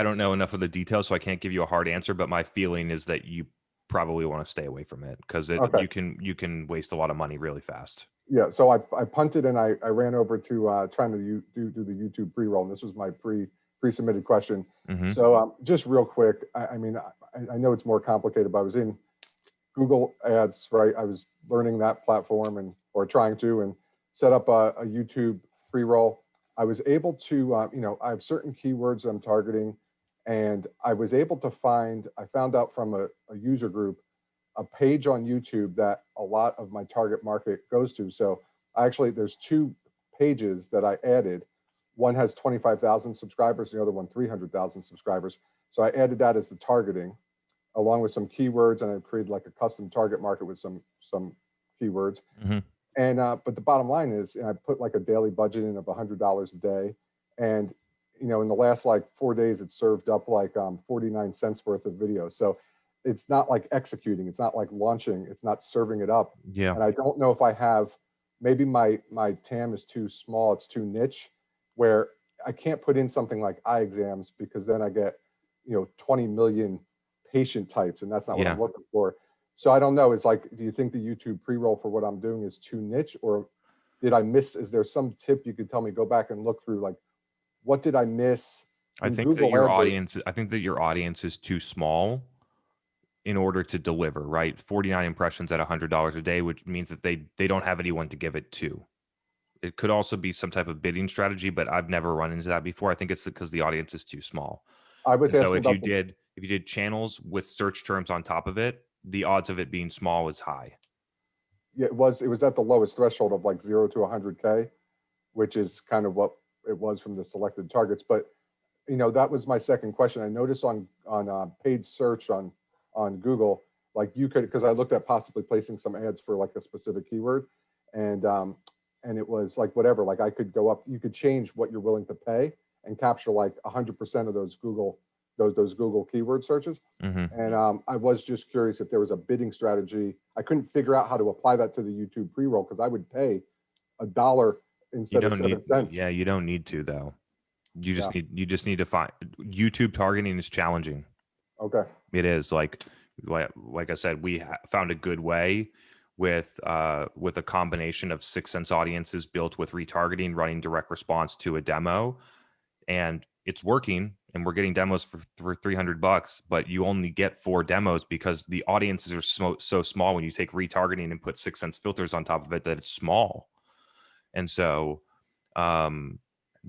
don't know enough of the details, so I can't give you a hard answer, but my feeling is that you probably want to stay away from it, because you can waste a lot of money really fast. Yeah, so I punted and I ran over to trying to do the YouTube pre-roll, and this was my pre-submitted question. Mm-hmm. So just real quick, I know it's more complicated, but I was in Google Ads, right? I was learning that platform or trying to, and set up a YouTube pre-roll. I was able to, I have certain keywords I'm targeting, and I was able to I found out from a user group, a page on YouTube that a lot of my target market goes to. So there's 2 pages that I added. One has 25,000 subscribers, the other one 300,000 subscribers. So I added that as the targeting, along with some keywords, and I created like a custom target market with some keywords. Mm-hmm. And but the bottom line is, and I put like a daily budget in of $100 a day, and in the last like 4 days, it served up like 49 cents worth of video. So it's not like executing, it's not like launching, it's not serving it up. Yeah. And I don't know if I have, maybe my TAM is too small, it's too niche, where I can't put in something like eye exams, because then I get 20 million patient types, and that's not what I'm looking for. So I don't know. It's like, do you think the YouTube pre-roll for what I'm doing is too niche, or did I miss? Is there some tip you could tell me? Go back and look through, like, what did I miss? I think that your audience is too small in order to deliver, right? 49 impressions at $100 a day, which means that they don't have anyone to give it to. It could also be some type of bidding strategy, but I've never run into that before. I think it's because the audience is too small. So if you did channels with search terms on top of it, the odds of it being small is high. Yeah, it was at the lowest threshold of like 0 to 100K, which is kind of what it was from the selected targets. But that was my second question. I noticed on paid search on Google, like you could, because I looked at possibly placing some ads for like a specific keyword, and it was like whatever, like I could go up, you could change what you're willing to pay and capture like 100% of those Google keyword searches. Mm-hmm. And I was just curious if there was a bidding strategy. I couldn't figure out how to apply that to the YouTube pre-roll, because I would pay $1 instead of 7 cents. Yeah, you don't need to though. You just need to find, YouTube targeting is challenging. Okay. It is like I said, we found a good way with a combination of 6 Sense audiences built with retargeting, running direct response to a demo, and it's working. And we're getting demos for $300, but you only get 4 demos because the audiences are so small. When you take retargeting and put 6 Sense filters on top of it, that it's small. And so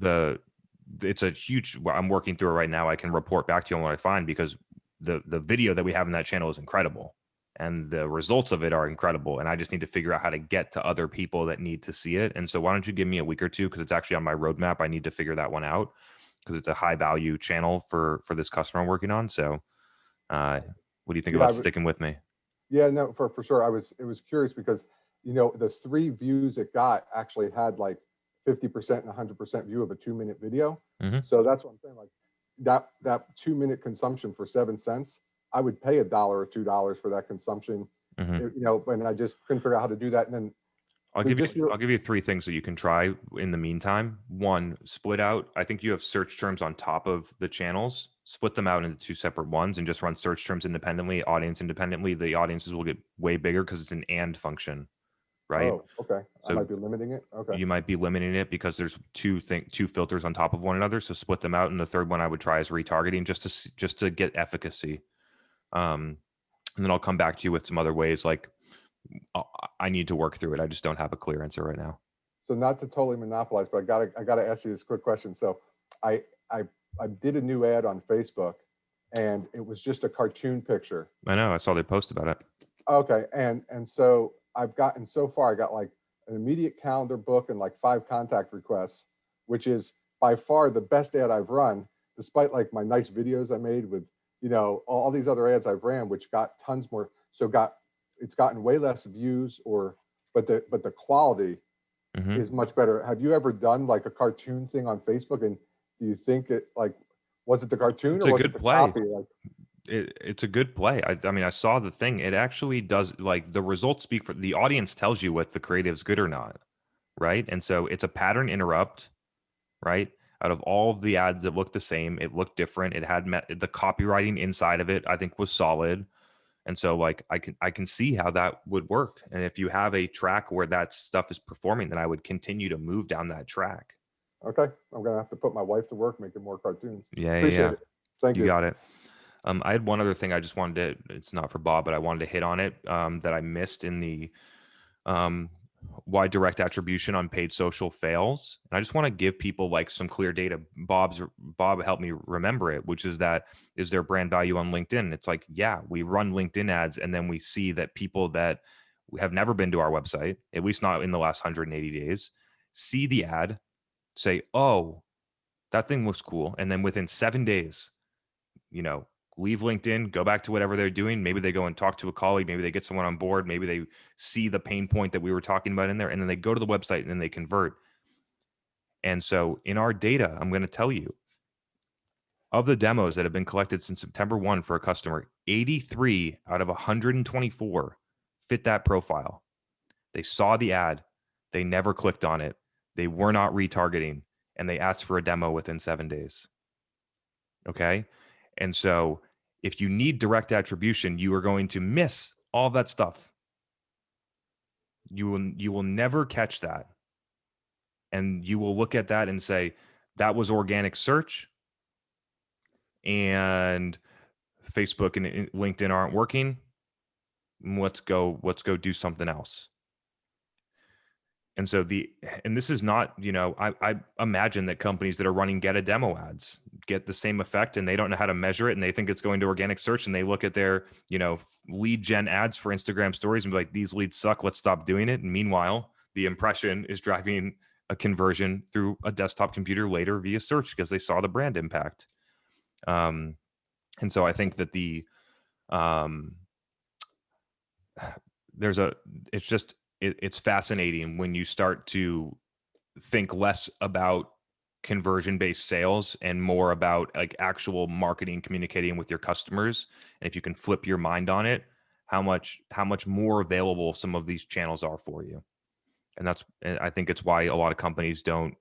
it's a huge, I'm working through it right now. I can report back to you on what I find, because the video that we have in that channel is incredible. and the results of it are incredible. And I just need to figure out how to get to other people that need to see it. And so why don't you give me a week or two? Cause it's actually on my roadmap. I need to figure that one out because it's a high value channel for this customer I'm working on. So what do you think about sticking with me? Yeah, no, for sure. It was curious because, you know, the 3 views it got actually had like 50% and 100% view of a 2-minute video. Mm-hmm. So that's what I'm saying. Like that 2-minute consumption for 7 cents, I would pay $1 or $2 for that consumption. Mm-hmm. You know, and I just couldn't figure out how to do that. And then I'll give you 3 things that you can try in the meantime. 1, split out. I think you have search terms on top of the channels. Split them out into 2 separate ones and just run search terms independently, audience independently. The audiences will get way bigger because it's an and function, right? Oh, okay. So I might be limiting it. Okay. You might be limiting it because there's 2 filters on top of one another. So split them out. And the third one I would try is retargeting just to get efficacy. And then I'll come back to you with some other ways. Like I need to work through it. I just don't have a clear answer right now. So not to totally monopolize, but I gotta ask you this quick question. So I did a new ad on Facebook and it was just a cartoon picture. I know, I saw they post about it. Okay. And so I've gotten so far, I got like an immediate calendar book and like 5 contact requests, which is by far the best ad I've run, despite like my nice videos I made with, you know, all these other ads I've ran, which got tons more. So it's gotten way less views but the quality is much better. Have you ever done like a cartoon thing on Facebook? And do you think was it the cartoon or was it the copy? It's a good play. I mean, I saw the thing. It actually does, like, the results speak for the audience, tells you what the creative's good or not, right? And so it's a pattern interrupt, right? Out of all of the ads that looked the same, it looked different. It had the copywriting inside of it, I think, was solid. And so like I can see how that would work. And if you have a track where that stuff is performing, then I would continue to move down that track. Okay. I'm going to have to put my wife to work making more cartoons. Yeah. Appreciate it. Thank you. You got it. I had one other thing I just wanted to, it's not for Bob, but I wanted to hit on it that I missed in the why direct attribution on paid social fails. And I just want to give people like some clear data. Bob helped me remember it, which is that is there brand value on LinkedIn? It's like, yeah, we run LinkedIn ads and then we see that people that have never been to our website, at least not in the last 180 days, see the ad, say, oh, that thing looks cool. And then within 7 days, you know, leave LinkedIn, go back to whatever they're doing. Maybe they go and talk to a colleague. Maybe they get someone on board. Maybe they see the pain point that we were talking about in there, and then they go to the website and then they convert. And so in our data, I'm going to tell you, of the demos that have been collected since September 1 for a customer, 83 out of 124 fit that profile. They saw the ad. They never clicked on it. They were not retargeting, and they asked for a demo within 7 days. Okay. And so if you need direct attribution, you are going to miss all that stuff. You will never catch that. And you will look at that and say, that was organic search and Facebook and LinkedIn aren't working. Let's go do something else. And so this is not, you know, I imagine that companies that are running get a demo ads get the same effect and they don't know how to measure it and they think it's going to organic search and they look at their, you know, lead gen ads for Instagram stories and be like, these leads suck, let's stop doing it. And meanwhile, the impression is driving a conversion through a desktop computer later via search because they saw the brand impact. And so I think that it's fascinating when you start to think less about conversion-based sales and more about like actual marketing, communicating with your customers. And if you can flip your mind on it, how much more available some of these channels are for you. And I think it's why a lot of companies don't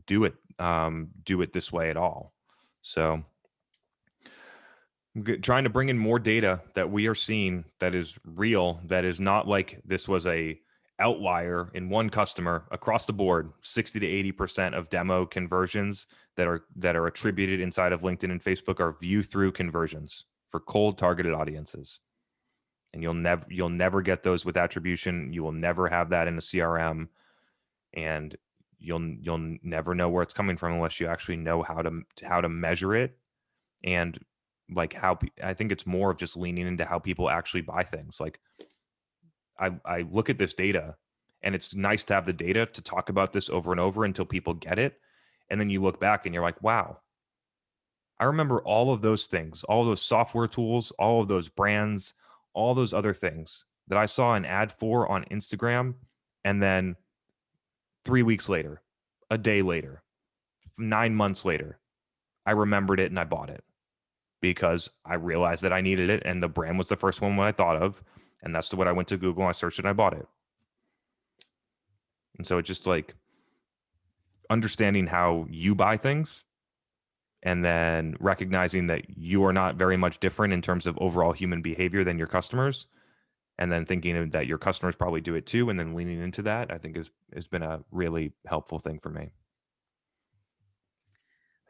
do it this way at all. So trying to bring in more data that we are seeing that is real, that is not like this was a outlier in one customer across the board. 60 to 80% of demo conversions that are attributed inside of LinkedIn and Facebook are view through conversions for cold targeted audiences. And you'll never get those with attribution. You will never have that in a CRM, and you'll never know where it's coming from unless you actually know how to measure it. And like I think it's more of just leaning into how people actually buy things. Like I look at this data, and it's nice to have the data to talk about this over and over until people get it. And then you look back and you're like, wow, I remember all of those things, all of those software tools, all of those brands, all those other things that I saw an ad for on Instagram. And then 3 weeks later, a day later, 9 months later, I remembered it and I bought it because I realized that I needed it. And the brand was the first one I thought of. And that's what I went to Google, I searched it, and I bought it. And so it's just like understanding how you buy things, and then recognizing that you are not very much different in terms of overall human behavior than your customers, and then thinking that your customers probably do it too, and then leaning into that, I think has been a really helpful thing for me.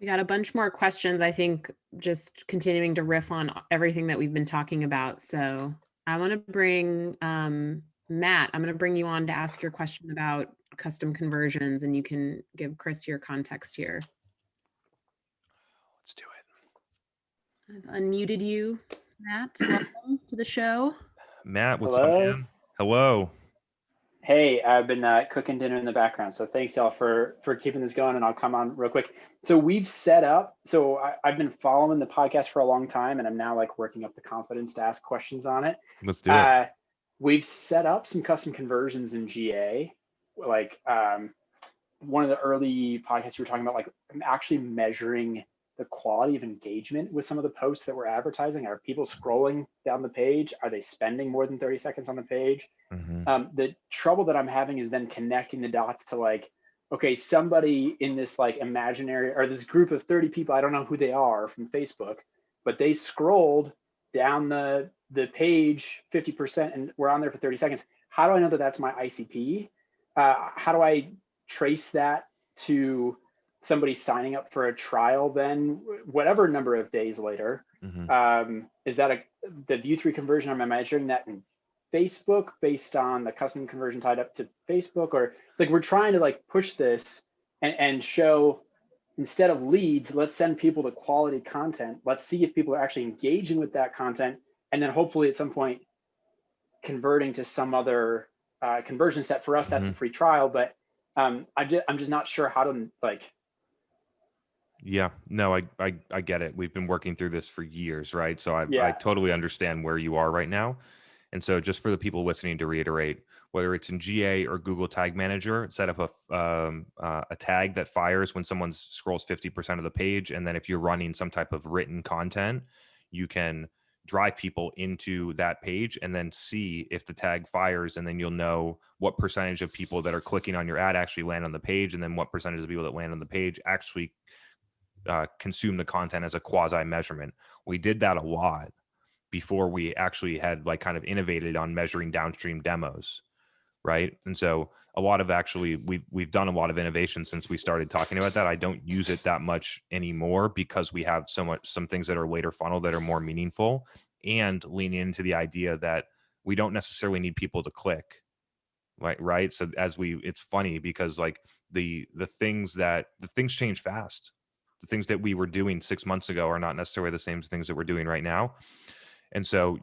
We got a bunch more questions, I think, just continuing to riff on everything that we've been talking about. So I want to bring Matt, I'm going to bring you on to ask your question about custom conversions, and you can give Chris your context here. Let's do it. I've unmuted you, Matt. Welcome to the show. Matt, what's Hello? up, man? Hello. Hey, I've been cooking dinner in the background, so thanks y'all for keeping this going, and I'll come on real quick. So we've set up, I've been following the podcast for a long time, and I'm now like working up the confidence to ask questions on it. Let's do it. We've set up some custom conversions in GA. Like one of the early podcasts you were talking about, like I'm actually measuring the quality of engagement with some of the posts that we're advertising. Are people scrolling down the page? Are they spending more than 30 seconds on the page? Mm-hmm. The trouble that I'm having is then connecting the dots to like, okay, somebody in this like imaginary, or this group of 30 people, I don't know who they are from Facebook, but they scrolled down the page 50% and we're on there for 30 seconds. How do I know that that's my ICP? How do I trace that to somebody signing up for a trial then whatever number of days later? Mm-hmm. Is that the view 3 conversion? Am I measuring that in Facebook based on the custom conversion tied up to Facebook? Or it's like we're trying to like push this and show, instead of leads, let's send people to quality content. Let's see if people are actually engaging with that content, and then hopefully at some point converting to some other conversion set. For us, that's a free trial, but I'm just not sure how to like. Yeah, no, I get it. We've been working through this for years, right? So I totally understand where you are right now. And so just for the people listening, to reiterate, whether it's in GA or Google Tag Manager, set up a tag that fires when someone scrolls 50% of the page. And then if you're running some type of written content, you can drive people into that page and then see if the tag fires. And then you'll know what percentage of people that are clicking on your ad actually land on the page. And then what percentage of people that land on the page actually consume the content as a quasi measurement. We did that a lot before we actually had like kind of innovated on measuring downstream demos, right? And so a lot of actually we've done a lot of innovation since we started talking about that. I don't use it that much anymore because we have some things that are later funnel that are more meaningful, and leaning into the idea that we don't necessarily need people to click, right? So it's funny because like the things change fast. The things that we were doing 6 months ago are not necessarily the same things that we're doing right now. And so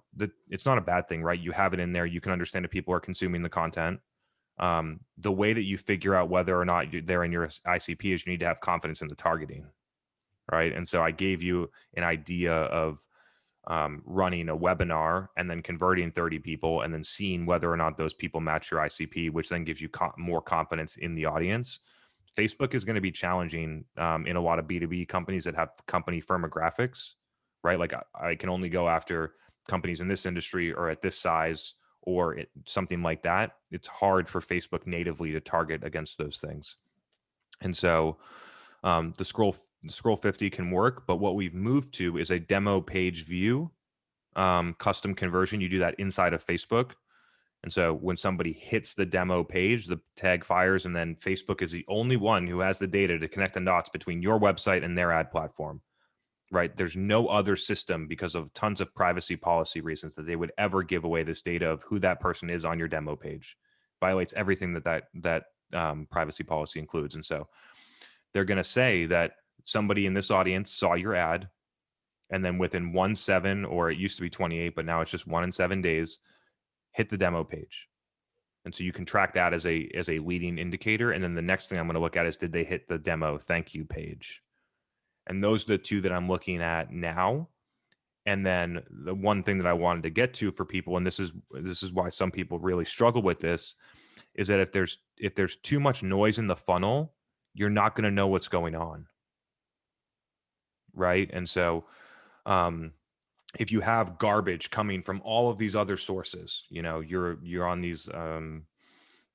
it's not a bad thing, right? You have it in there. You can understand if people are consuming the content. The way that you figure out whether or not they're in your ICP is you need to have confidence in the targeting, right? And so I gave you an idea of running a webinar and then converting 30 people and then seeing whether or not those people match your ICP, which then gives you more confidence in the audience. Facebook is going to be challenging in a lot of B2B companies that have company firmographics, right? Like I can only go after companies in this industry or at this size or something like that. It's hard for Facebook natively to target against those things. And so the scroll 50 can work, but what we've moved to is a demo page view custom conversion. You do that inside of Facebook. And so when somebody hits the demo page, the tag fires, and then Facebook is the only one who has the data to connect the dots between your website and their ad platform, right? There's no other system, because of tons of privacy policy reasons, that they would ever give away this data of who that person is on your demo page. Violates everything that privacy policy includes. And so they're going to say that somebody in this audience saw your ad, And then within 1-7, or it used to be 28, but now it's just 1 in 7 days, hit the demo page. And so you can track that as a leading indicator. And then the next thing I'm going to look at is, did they hit the demo thank you page? And those are the two that I'm looking at now. And then the one thing that I wanted to get to for people, and this is why some people really struggle with this, is that if there's too much noise in the funnel, you're not going to know what's going on. Right. And so if you have garbage coming from all of these other sources, you're on these,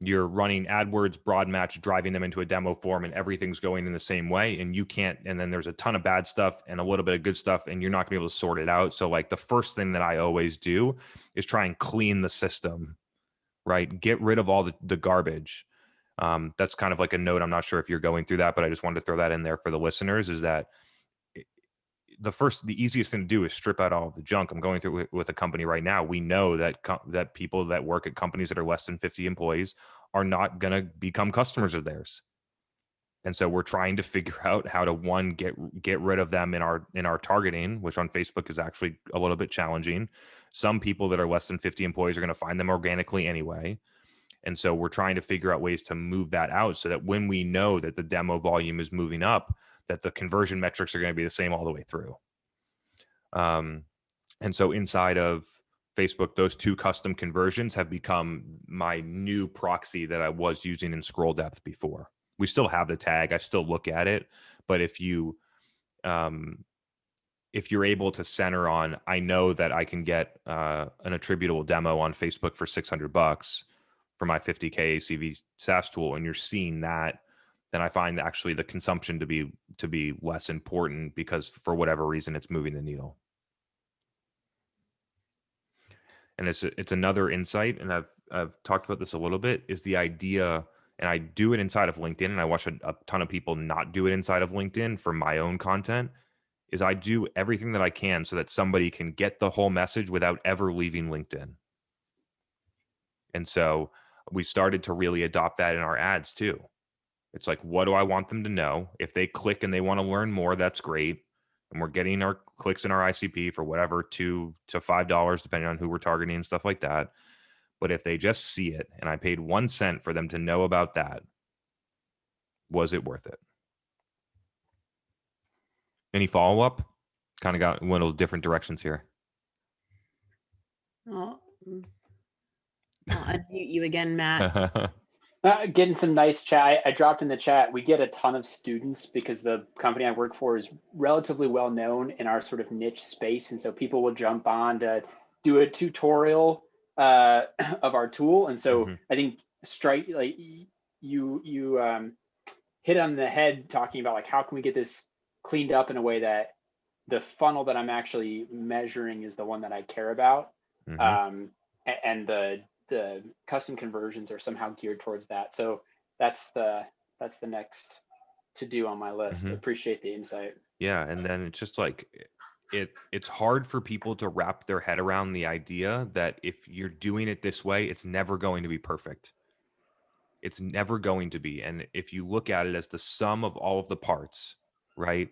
you're running AdWords, broad match, driving them into a demo form, and everything's going in the same way, and you can't, and then there's a ton of bad stuff and a little bit of good stuff, and you're not gonna be able to sort it out. So like the first thing that I always do is try and clean the system, right? Get rid of all the garbage. That's kind of like a note. I'm not sure if you're going through that, but I just wanted to throw that in there for the listeners, is that the easiest thing to do is strip out all of the junk. I'm going through it with a company right now. We know that people that work at companies that are less than 50 employees are not going to become customers of theirs. And so we're trying to figure out how to, one, get rid of them in our targeting, which on Facebook is actually a little bit challenging. Some people that are less than 50 employees are going to find them organically anyway. And so we're trying to figure out ways to move that out so that when we know that the demo volume is moving up, that the conversion metrics are going to be the same all the way through. And so inside of Facebook, those two custom conversions have become my new proxy that I was using in scroll depth before. We still have the tag. I still look at it. But if you're able to center on, I know that I can get an attributable demo on Facebook for $600 for my 50K ACV SaaS tool, and you're seeing that, then I find actually the consumption to be less important, because for whatever reason it's moving the needle. And it's another insight, and I've talked about this a little bit, is the idea, and I do it inside of LinkedIn, and I watch a ton of people not do it inside of LinkedIn for my own content, is I do everything that I can so that somebody can get the whole message without ever leaving LinkedIn. And so we started to really adopt that in our ads too. It's like, what do I want them to know? If they click and they want to learn more, that's great. And we're getting our clicks in our ICP for whatever, $2 to $5, depending on who we're targeting and stuff like that. But if they just see it, and I paid 1 cent for them to know about that, was it worth it? Any follow-up? Kind of got a little different directions here. I'll unmute you again, Matt. Getting some nice chat. I dropped in the chat. We get a ton of students because the company I work for is relatively well known in our sort of niche space, and so people will jump on to do a tutorial of our tool. And so I think you hit on the head talking about like, how can we get this cleaned up in a way that the funnel that I'm actually measuring is the one that I care about, and the custom conversions are somehow geared towards that. So that's the next to do on my list. Appreciate the insight. Yeah. And then it's just like, it's hard for people to wrap their head around the idea that if you're doing it this way, it's never going to be perfect. It's never going to be. And if you look at it as the sum of all of the parts, right?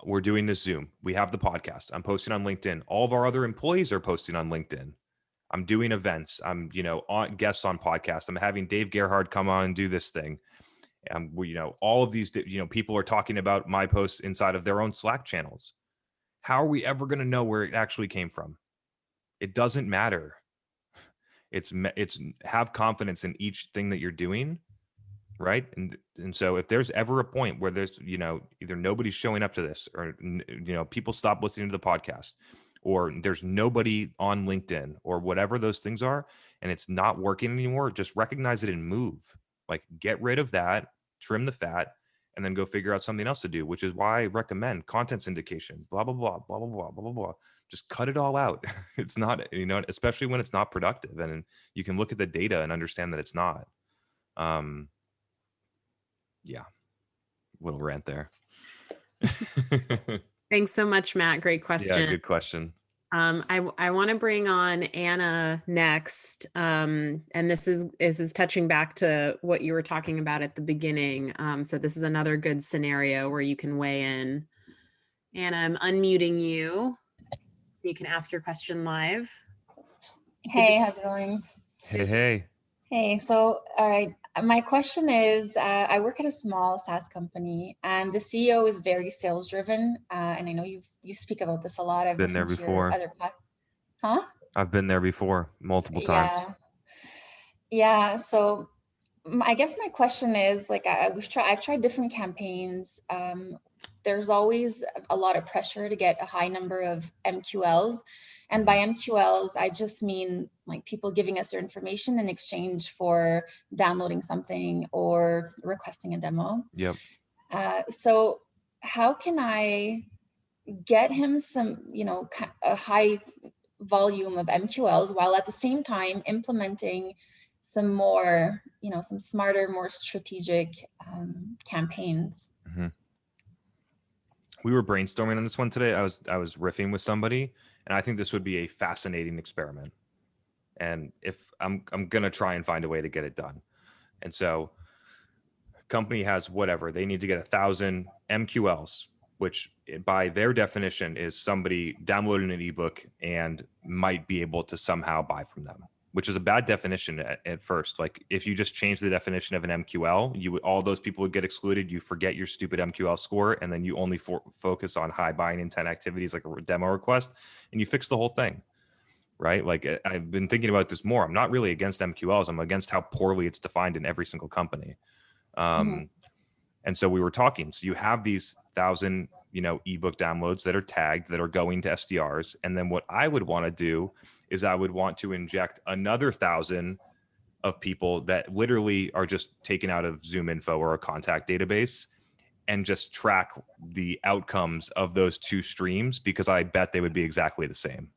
We're doing this Zoom. We have the podcast. I'm posting on LinkedIn. All of our other employees are posting on LinkedIn. I'm doing events. I'm, on guests on podcasts. I'm having Dave Gerhard come on and do this thing. And all of these, people are talking about my posts inside of their own Slack channels. How are we ever going to know where it actually came from? It doesn't matter. It's have confidence in each thing that you're doing, right? And so if there's ever a point where there's, either nobody's showing up to this, or, people stop listening to the podcast, or there's nobody on LinkedIn, or whatever those things are, and it's not working anymore, just recognize it and move. Like, get rid of that, trim the fat, and then go figure out something else to do, which is why I recommend content syndication, blah, blah, blah, blah, blah, blah, blah, blah, blah. Just cut it all out. It's not, especially when it's not productive, and you can look at the data and understand that it's not. Yeah. Little rant there. Thanks so much, Matt. Great question. Yeah, good question. I want to bring on Anna next. And this is touching back to what you were talking about at the beginning. So this is another good scenario where you can weigh in. And I'm unmuting you so you can ask your question live. Hey, how's it going? Hey. Hey, so, all right. My question is, I work at a small SaaS company, and the CEO is very sales driven. And I know you speak about this a lot. I've Been there listened to before. your other Huh? I've been there before multiple times. Yeah. So I guess my question is, like, I've tried different campaigns. There's always a lot of pressure to get a high number of MQLs. And by MQLs, I just mean like people giving us their information in exchange for downloading something or requesting a demo. Yep. So how can I get him some, a high volume of MQLs while at the same time implementing some more, some smarter, more strategic campaigns? Mm-hmm. We were brainstorming on this one today. I was riffing with somebody, and I think this would be a fascinating experiment. And if I'm gonna try and find a way to get it done. And so, company has whatever they need to get 1,000 MQLs, which by their definition is somebody downloading an ebook and might be able to somehow buy from them, which is a bad definition at first. Like if you just change the definition of an MQL, all those people would get excluded. You forget your stupid MQL score, and then you only focus on high buying intent activities like a demo request, and you fix the whole thing, right? Like I've been thinking about this more. I'm not really against MQLs. I'm against how poorly it's defined in every single company. And so we were talking. So you have these 1,000, ebook downloads that are tagged that are going to SDRs. And then what I would want to do is I would want to inject another 1,000 of people that literally are just taken out of Zoom Info or a contact database and just track the outcomes of those two streams, because I bet they would be exactly the same.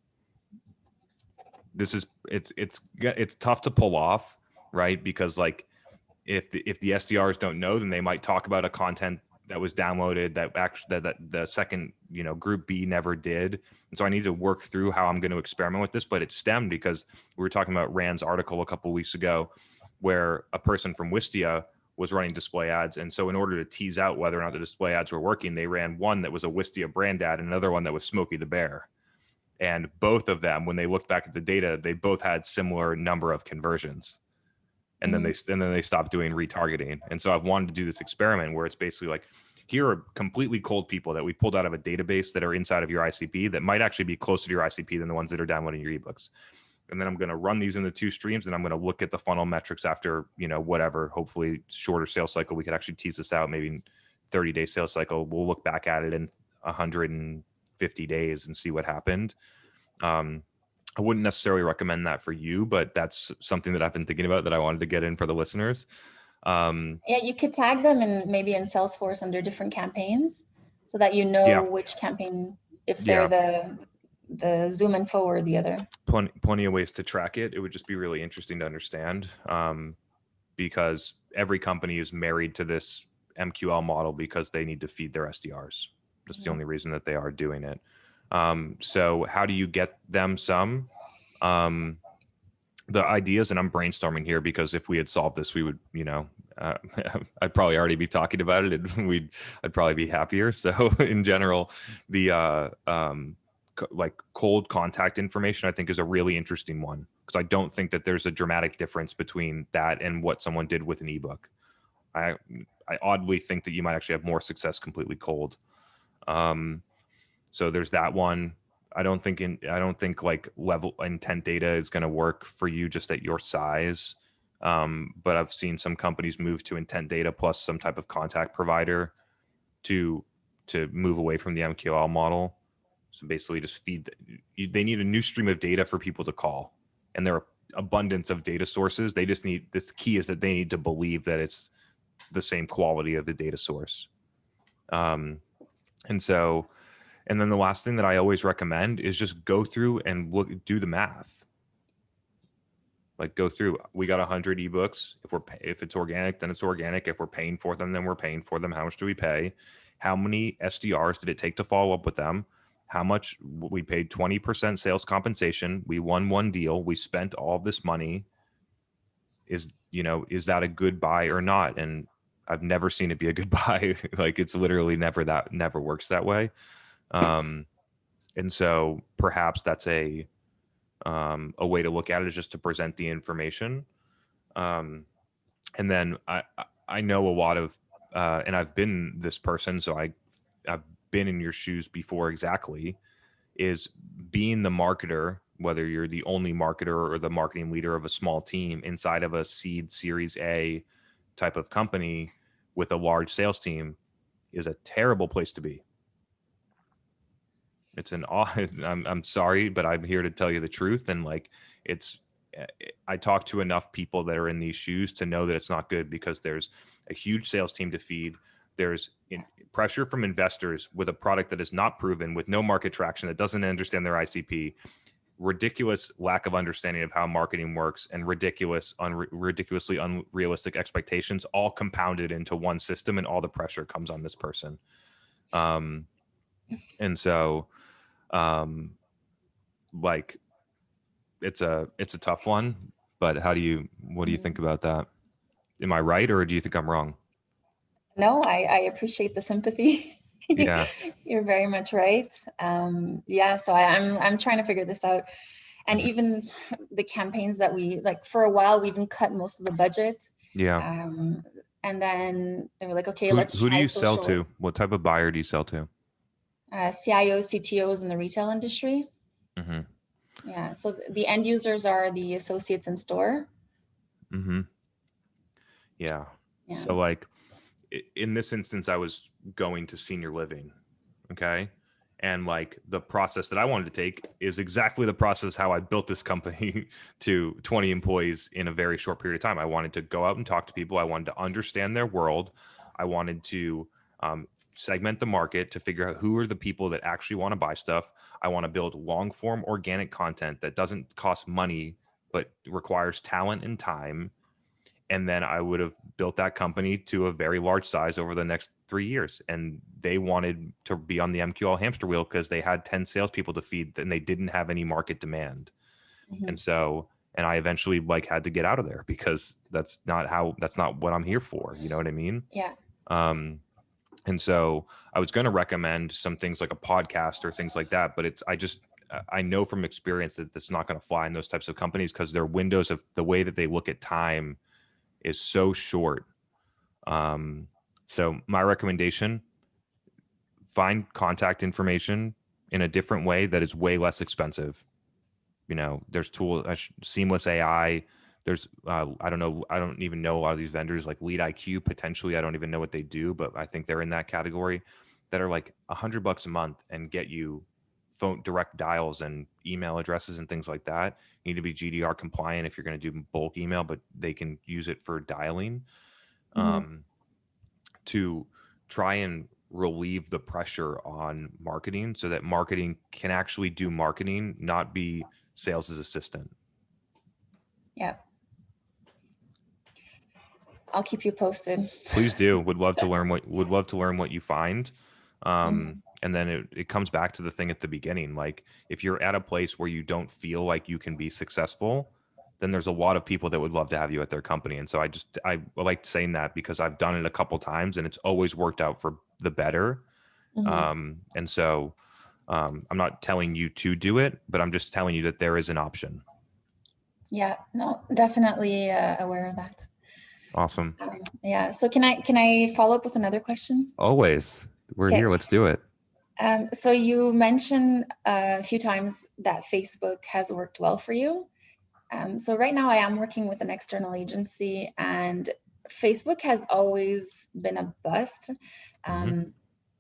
It's tough to pull off, right? Because like if the SDRs don't know, then they might talk about a content that was downloaded that actually that the second group B never did. And so I need to work through how I'm going to experiment with this. But it stemmed because we were talking about Rand's article a couple of weeks ago, where a person from Wistia was running display ads, and so in order to tease out whether or not the display ads were working, they ran one that was a Wistia brand ad and another one that was Smokey the Bear. And both of them, when they looked back at the data, they both had similar number of conversions. And then they stopped doing retargeting. And so I've wanted to do this experiment where it's basically like, here are completely cold people that we pulled out of a database that are inside of your ICP that might actually be closer to your ICP than the ones that are downloading your ebooks. And then I'm going to run these into two streams, and I'm going to look at the funnel metrics after, whatever, hopefully shorter sales cycle. We could actually tease this out, maybe 30-day sales cycle. We'll look back at it in 150 days and see what happened. I wouldn't necessarily recommend that for you, but that's something that I've been thinking about that I wanted to get in for the listeners. Yeah, you could tag them maybe in Salesforce under different campaigns so that which campaign, if they're the Zoom Info or the other. Plenty of ways to track it. It would just be really interesting to understand, because every company is married to this MQL model because they need to feed their SDRs. That's the only reason that they are doing it. So how do you get them some? The ideas, and I'm brainstorming here because if we had solved this, we would, I'd probably already be talking about it, and I'd probably be happier. So in general, the like cold contact information, I think, is a really interesting one, because I don't think that there's a dramatic difference between that and what someone did with an ebook. I oddly think that you might actually have more success completely cold. So there's that one. I don't think like level intent data is going to work for you just at your size. But I've seen some companies move to intent data plus some type of contact provider to move away from the MQL model. So basically just they need a new stream of data for people to call, and there are abundance of data sources. They just need, this key is that they need to believe that it's the same quality of the data source. And then the last thing that I always recommend is just go through and do the math. Like go through, we got 100 ebooks. If it's organic, then it's organic. If we're paying for them, then we're paying for them. How much do we pay? How many SDRs did it take to follow up with them? How much? We paid 20% sales compensation. We won one deal. We spent all of this money. Is that a good buy or not? And I've never seen it be a good buy. Like it's literally never works that way. And so perhaps that's a way to look at it, is just to present the information. And then I know a lot of, and I've been this person, so I've been in your shoes before, exactly, is being the marketer, whether you're the only marketer or the marketing leader of a small team inside of a seed Series A type of company with a large sales team, is a terrible place to be. It's I'm sorry, but I'm here to tell you the truth. And like, I talk to enough people that are in these shoes to know that it's not good, because there's a huge sales team to feed. There's pressure from investors with a product that is not proven, with no market traction, that doesn't understand their ICP, ridiculous lack of understanding of how marketing works, and ridiculously unrealistic expectations, all compounded into one system, and all the pressure comes on this person. And so, like, it's a tough one, but what do you think about that? Am I right, or do you think I'm wrong? No, I appreciate the sympathy. Yeah. You're very much right. Yeah, so I'm trying to figure this out. And even the campaigns that we, like, for a while, we even cut most of the budget. Yeah. And then they were like, okay, let's try. Who do you social. sell to? What type of buyer do you sell to? CIOs, CTOs in the retail industry. Mm-hmm. Yeah, so the end users are the associates in store. Mm-hmm. Yeah. So like, in this instance, I was going to senior living. Okay. And like, the process that I wanted to take is exactly the process how I built this company to 20 employees in a very short period of time. I wanted to go out and talk to people. I wanted to understand their world. I wanted to segment the market to figure out who are the people that actually want to buy stuff. I want to build long form organic content that doesn't cost money, but requires talent and time. And then I would have built that company to a very large size over the next 3 years. And they wanted to be on the MQL hamster wheel because they had 10 salespeople to feed and they didn't have any market demand. Mm-hmm. And so, and I eventually like had to get out of there, because that's not what I'm here for. You know what I mean? Yeah. And so I was going to recommend some things like a podcast or things like that, but I know from experience that that's not going to fly in those types of companies, because their windows of the way that they look at time is so short. So my recommendation, find contact information in a different way that is way less expensive. You know, there's tools, Seamless AI. There's, I don't know. I don't even know a lot of these vendors, like Lead IQ, potentially. I don't even know what they do, but I think they're in that category, that are like $100 a month and get you phone direct dials and email addresses and things like that. You need to be GDPR compliant if you're going to do bulk email, but they can use it for dialing, to try and relieve the pressure on marketing, so that marketing can actually do marketing, not be sales' assistant. Yeah. I'll keep you posted. Please do. Would love to learn what you find. And then it comes back to the thing at the beginning. Like, if you're at a place where you don't feel like you can be successful, then there's a lot of people that would love to have you at their company. And so I like saying that, because I've done it a couple times and it's always worked out for the better. And so I'm not telling you to do it, but I'm just telling you that there is an option. Yeah, no, definitely aware of that. Awesome. Yeah. So can I follow up with another question? Always. We're here. Let's do it. So you mentioned a few times that Facebook has worked well for you. So right now I am working with an external agency, and Facebook has always been a bust.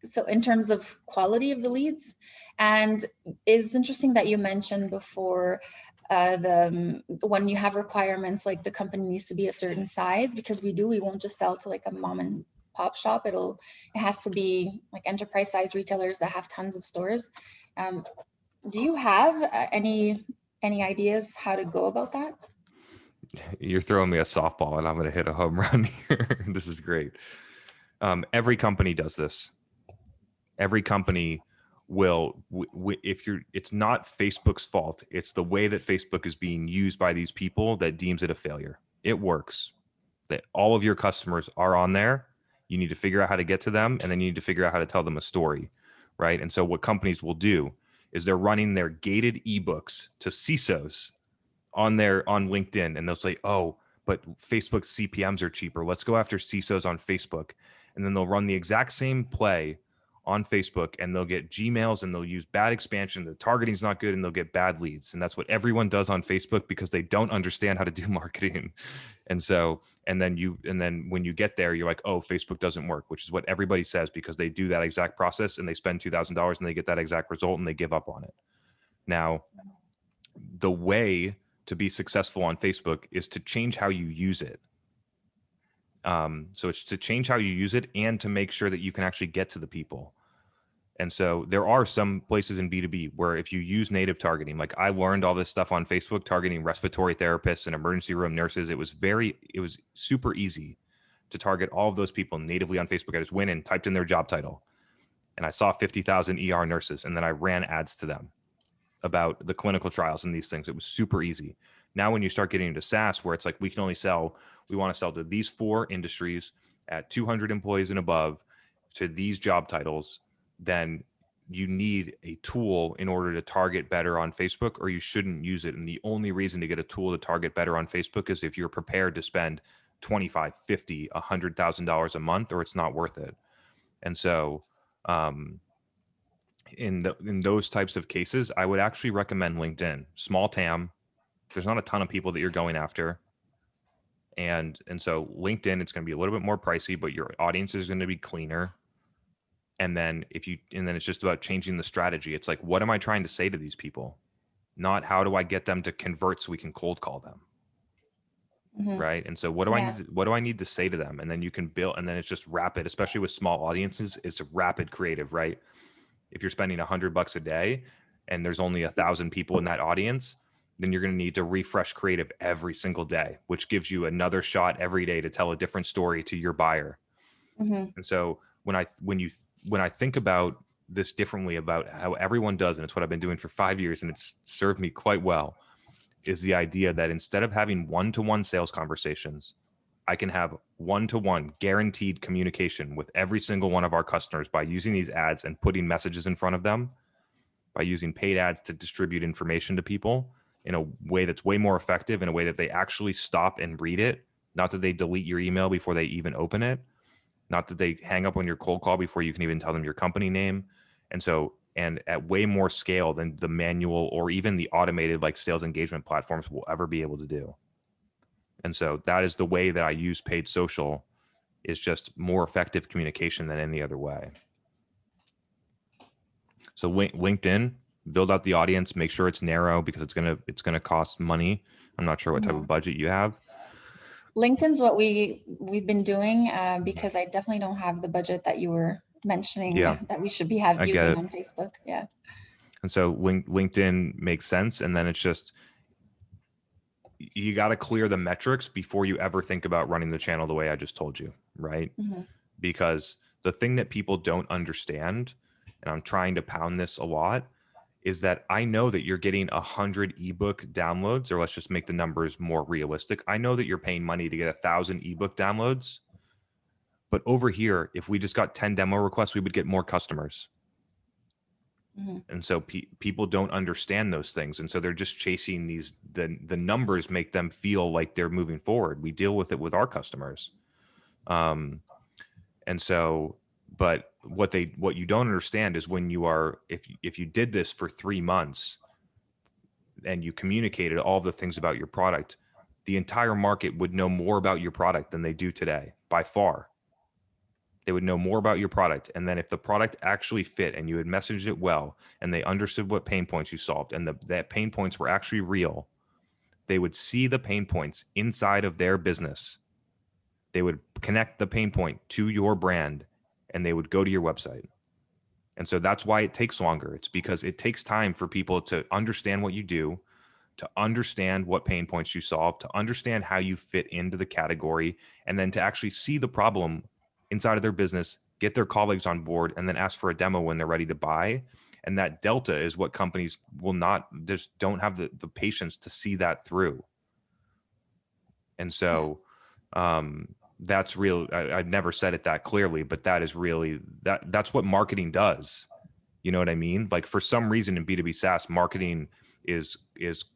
So in terms of quality of the leads, and it's interesting that you mentioned before when you have requirements, like the company needs to be a certain size, because we won't just sell to like a mom and pop shop. It has to be like enterprise size retailers that have tons of stores. Do you have any ideas how to go about that? You're throwing me a softball and I'm going to hit a home run here. This is great. Every company does this. Every company will, it's not Facebook's fault. It's the way that Facebook is being used by these people that deems it a failure. It works. That all of your customers are on there. You need to figure out how to get to them, and then you need to figure out how to tell them a story, right? And so what companies will do is they're running their gated ebooks to CISOs on LinkedIn, and they'll say, oh, but Facebook's CPMs are cheaper. Let's go after CISOs on Facebook. And then they'll run the exact same play on Facebook, and they'll get Gmails, and they'll use bad expansion. The targeting's not good, and they'll get bad leads. And that's what everyone does on Facebook because they don't understand how to do marketing. And so, and then when you get there, you're like, oh, Facebook doesn't work, which is what everybody says because they do that exact process and they spend $2,000 and they get that exact result and they give up on it. Now, the way to be successful on Facebook is to change how you use it. So it's to change how you use it and to make sure that you can actually get to the people. And so there are some places in B2B where if you use native targeting, like I learned all this stuff on Facebook, targeting respiratory therapists and emergency room nurses. It was super easy to target all of those people natively on Facebook. I just went and typed in their job title and I saw 50,000 ER nurses. And then I ran ads to them about the clinical trials and these things. It was super easy. Now, when you start getting into SaaS, where it's like, we want to sell to these 4 industries at 200 employees and above to these job titles, then you need a tool in order to target better on Facebook, or you shouldn't use it. And the only reason to get a tool to target better on Facebook is if you're prepared to spend $25, $50, $100,000 a month, or it's not worth it. And so, in those types of cases, I would actually recommend LinkedIn. Small TAM. There's not a ton of people that you're going after. And so LinkedIn, it's going to be a little bit more pricey, but your audience is going to be cleaner. And then it's just about changing the strategy. It's like, what am I trying to say to these people? Not how do I get them to convert so we can cold call them. Mm-hmm. Right. And so what do I need to say to them? And then you can build, and then it's just rapid, especially with small audiences, it's a rapid creative, right? If you're spending $100 a day and there's only 1,000 people in that audience, then you're going to need to refresh creative every single day, which gives you another shot every day to tell a different story to your buyer. Mm-hmm. And so when I think about this differently about how everyone does, and it's what I've been doing for 5 years, and it's served me quite well, is the idea that instead of having one-to-one sales conversations, I can have one-to-one guaranteed communication with every single one of our customers by using these ads and putting messages in front of them, by using paid ads to distribute information to people in a way that's way more effective, in a way that they actually stop and read it, not that they delete your email before they even open it, not that they hang up on your cold call before you can even tell them your company name. And at way more scale than the manual or even the automated like sales engagement platforms will ever be able to do. And so that is the way that I use paid social, is just more effective communication than any other way. So LinkedIn, build out the audience, make sure it's narrow because it's gonna cost money. I'm not sure what type of budget you have. LinkedIn's what we've been doing because I definitely don't have the budget that you were mentioning that we should be using on Facebook. Yeah. And so LinkedIn makes sense. And then it's just, you got to clear the metrics before you ever think about running the channel the way I just told you, right? Mm-hmm. Because the thing that people don't understand, and I'm trying to pound this a lot, is that I know that you're getting 100 ebook downloads, or let's just make the numbers more realistic. I know that you're paying money to get 1,000 ebook downloads, but over here, if we just got 10 demo requests, we would get more customers. Mm-hmm. And so people don't understand those things. And so they're just chasing the numbers make them feel like they're moving forward. We deal with it with our customers. And so, but what you don't understand is when you are, if you did this for 3 months and you communicated all the things about your product, the entire market would know more about your product than they do today, by far. They would know more about your product. And then if the product actually fit and you had messaged it well and they understood what pain points you solved and that pain points were actually real, they would see the pain points inside of their business. They would connect the pain point to your brand and they would go to your website. And so that's why it takes longer. It's because it takes time for people to understand what you do, to understand what pain points you solve, to understand how you fit into the category, and then to actually see the problem inside of their business, get their colleagues on board, and then ask for a demo when they're ready to buy. And that delta is what companies just don't have the patience to see that through. And so that's real. I've never said it that clearly, but that is really, that's what marketing does. You know what I mean? Like for some reason in B2B SaaS, marketing is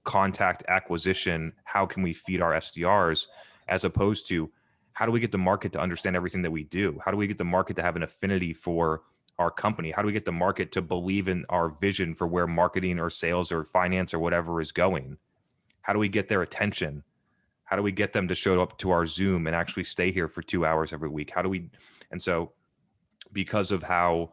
contact acquisition. How can we feed our SDRs, as opposed to how do we get the market to understand everything that we do? How do we get the market to have an affinity for our company? How do we get the market to believe in our vision for where marketing or sales or finance or whatever is going? How do we get their attention? How do we get them to show up to our Zoom and actually stay here for 2 hours every week? And so because of how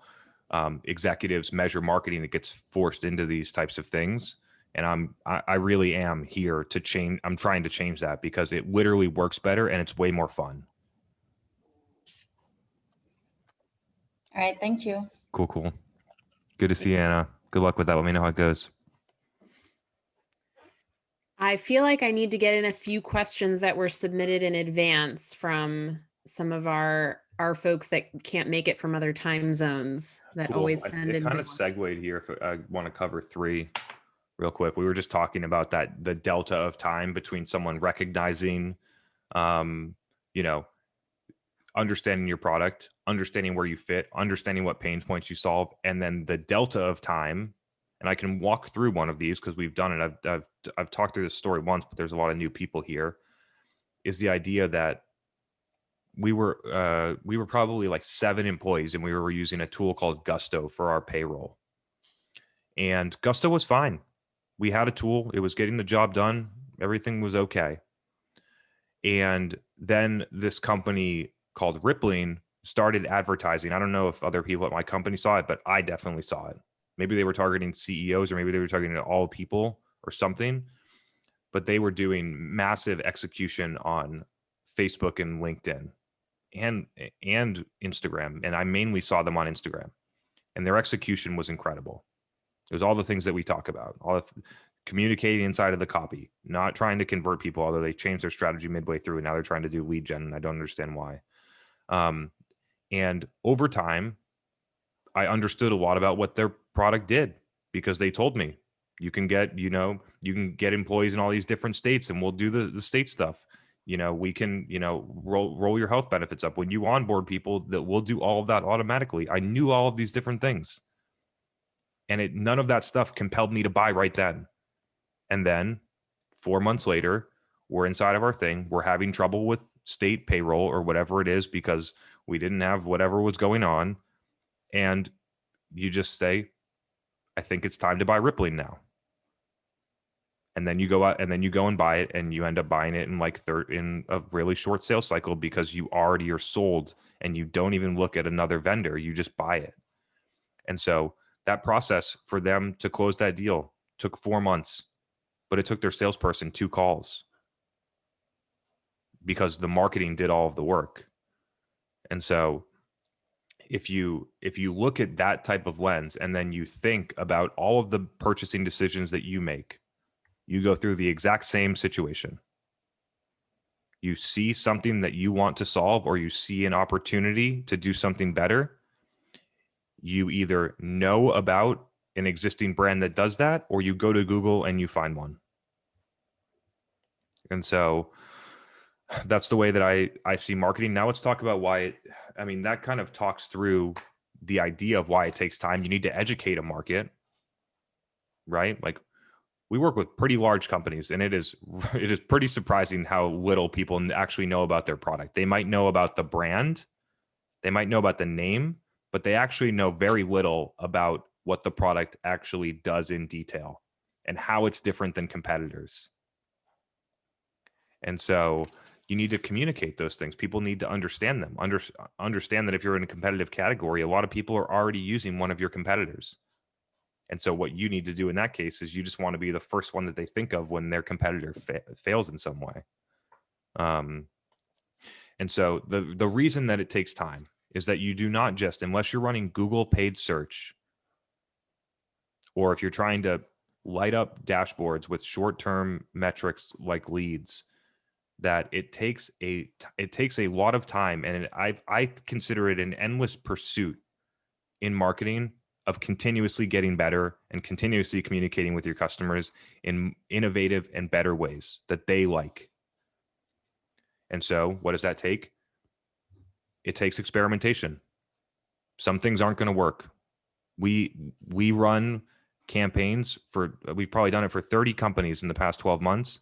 executives measure marketing, it gets forced into these types of things. And I really am here to change. I'm trying to change that because it literally works better and it's way more fun. All right, thank you. Cool. Good to see you, Anna. Good luck with that. Let me know how it goes. I feel like I need to get in a few questions that were submitted in advance from some of our folks that can't make it from other time zones that Cool. always send It in. kind of segued here. If I want to cover 3 real quick. We were just talking about the delta of time between someone recognizing, understanding your product, understanding where you fit, understanding what pain points you solve, and then the delta of time. And I can walk through one of these because we've done it. I've talked through this story once, but there's a lot of new people here. Is the idea that we were probably like 7 employees, and we were using a tool called Gusto for our payroll. And Gusto was fine. We had a tool. It was getting the job done. Everything was okay. And then this company called Rippling started advertising. I don't know if other people at my company saw it, but I definitely saw it. Maybe they were targeting CEOs, or maybe they were targeting all people or something. But they were doing massive execution on Facebook and LinkedIn and Instagram. And I mainly saw them on Instagram. And their execution was incredible. It was all the things that we talk about, communicating inside of the copy, not trying to convert people, although they changed their strategy midway through and now they're trying to do lead gen, and I don't understand why. And over time, I understood a lot about what their product did because they told me you can get employees in all these different states, and we'll do the state stuff. We can, roll your health benefits up when you onboard people, that we'll do all of that automatically. I knew all of these different things. And none of that stuff compelled me to buy right then. And then 4 months later, we're inside of our thing. We're having trouble with state payroll or whatever it is because we didn't have whatever was going on. And you just say, I think it's time to buy Rippling now. And then you go out and then you go and buy it, and you end up buying it in a really short sales cycle because you already are sold and you don't even look at another vendor. You just buy it. And so that process for them to close that deal took 4 months, but it took their salesperson 2 calls because the marketing did all of the work. And so if you look at that type of lens, and then you think about all of the purchasing decisions that you make, you go through the exact same situation. You see something that you want to solve, or you see an opportunity to do something better. You either know about an existing brand that does that, or you go to Google and you find one. And so that's the way that I see marketing. Now let's talk about why that kind of talks through the idea of why it takes time. You need to educate a market, right? Like, we work with pretty large companies, and it is pretty surprising how little people actually know about their product. They might know about the brand, they might know about the name, but they actually know very little about what the product actually does in detail and how it's different than competitors. And so you need to communicate those things. People need to understand them. Understand that if you're in a competitive category, a lot of people are already using one of your competitors. And so what you need to do in that case is you just want to be the first one that they think of when their competitor fails in some way. And so the reason that it takes time is that you do not just, unless you're running Google paid search, or if you're trying to light up dashboards with short-term metrics like leads, that it takes a lot of time. And I consider it an endless pursuit in marketing of continuously getting better and continuously communicating with your customers in innovative and better ways that they like. And so what does that take? It takes experimentation. Some things aren't going to work. We run campaigns we've probably done it for 30 companies in the past 12 months.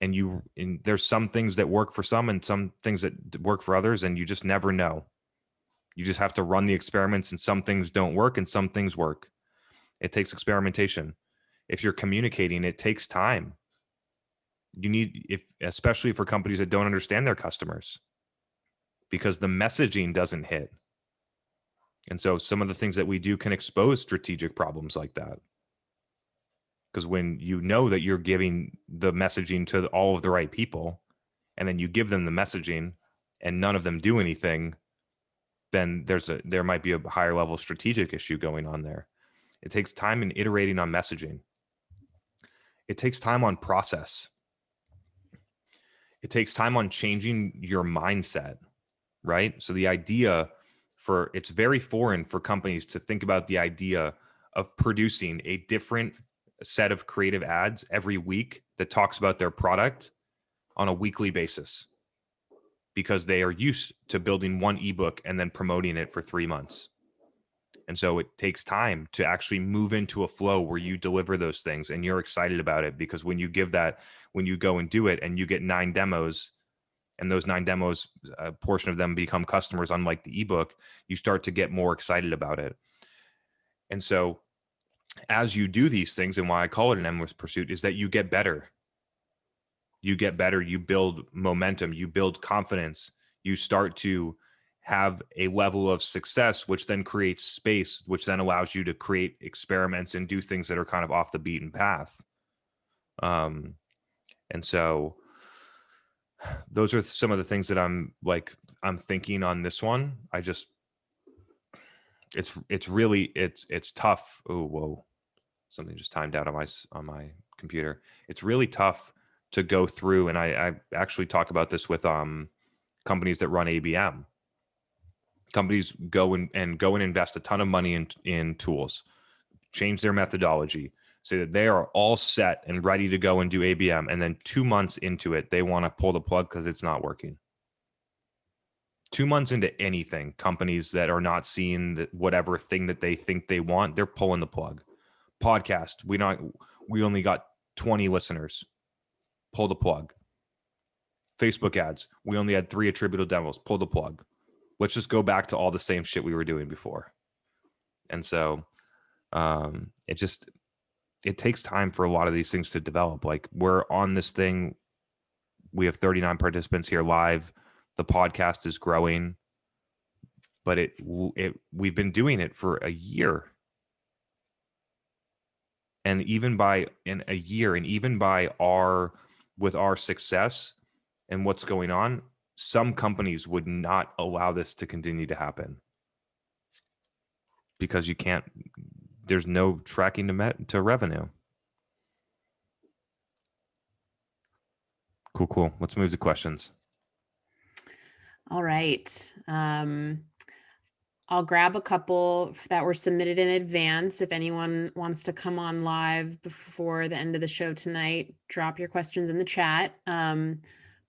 And there's some things that work for some and some things that work for others. And you just never know. You just have to run the experiments, and some things don't work and some things work. It takes experimentation. If you're communicating, it takes time. Especially for companies that don't understand their customers, because the messaging doesn't hit. And so some of the things that we do can expose strategic problems like that. Because when you know that you're giving the messaging to all of the right people, and then you give them the messaging and none of them do anything, then there might be a higher level strategic issue going on there. It takes time in iterating on messaging. It takes time on process. It takes time on changing your mindset, right? So the idea it's very foreign for companies to think about the idea of producing a different set of creative ads every week that talks about their product on a weekly basis, because they are used to building one ebook and then promoting it for 3 months. And so it takes time to actually move into a flow where you deliver those things and you're excited about it, because when you go and do it and you get 9 demos, and those 9 demos, a portion of them become customers, unlike the ebook, you start to get more excited about it. And so as you do these things, and why I call it an endless pursuit, is that you get better. You get better, you build momentum, you build confidence, you start to have a level of success, which then creates space, which then allows you to create experiments and do things that are kind of off the beaten path. And so those are some of the things that I'm thinking on this one. It's tough. Oh, whoa. Something just timed out on my computer. It's really tough to go through. And I actually talk about this with companies that run ABM. Companies go and invest a ton of money in tools, change their methodology, so that they are all set and ready to go and do ABM. And then 2 months into it, they want to pull the plug because it's not working. 2 months into anything, companies that are not seeing whatever thing that they think they want, they're pulling the plug. Podcast, we only got 20 listeners. Pull the plug. Facebook ads, we only had 3 attributable demos. Pull the plug. Let's just go back to all the same shit we were doing before. And so it takes time for a lot of these things to develop. Like, we're on this thing. We have 39 participants here live. The podcast is growing, but we've been doing it for a year. And even by with our success and what's going on, some companies would not allow this to continue to happen, because there's no tracking to revenue. Cool. Let's move to questions. All right. I'll grab a couple that were submitted in advance. If anyone wants to come on live before the end of the show tonight, drop your questions in the chat.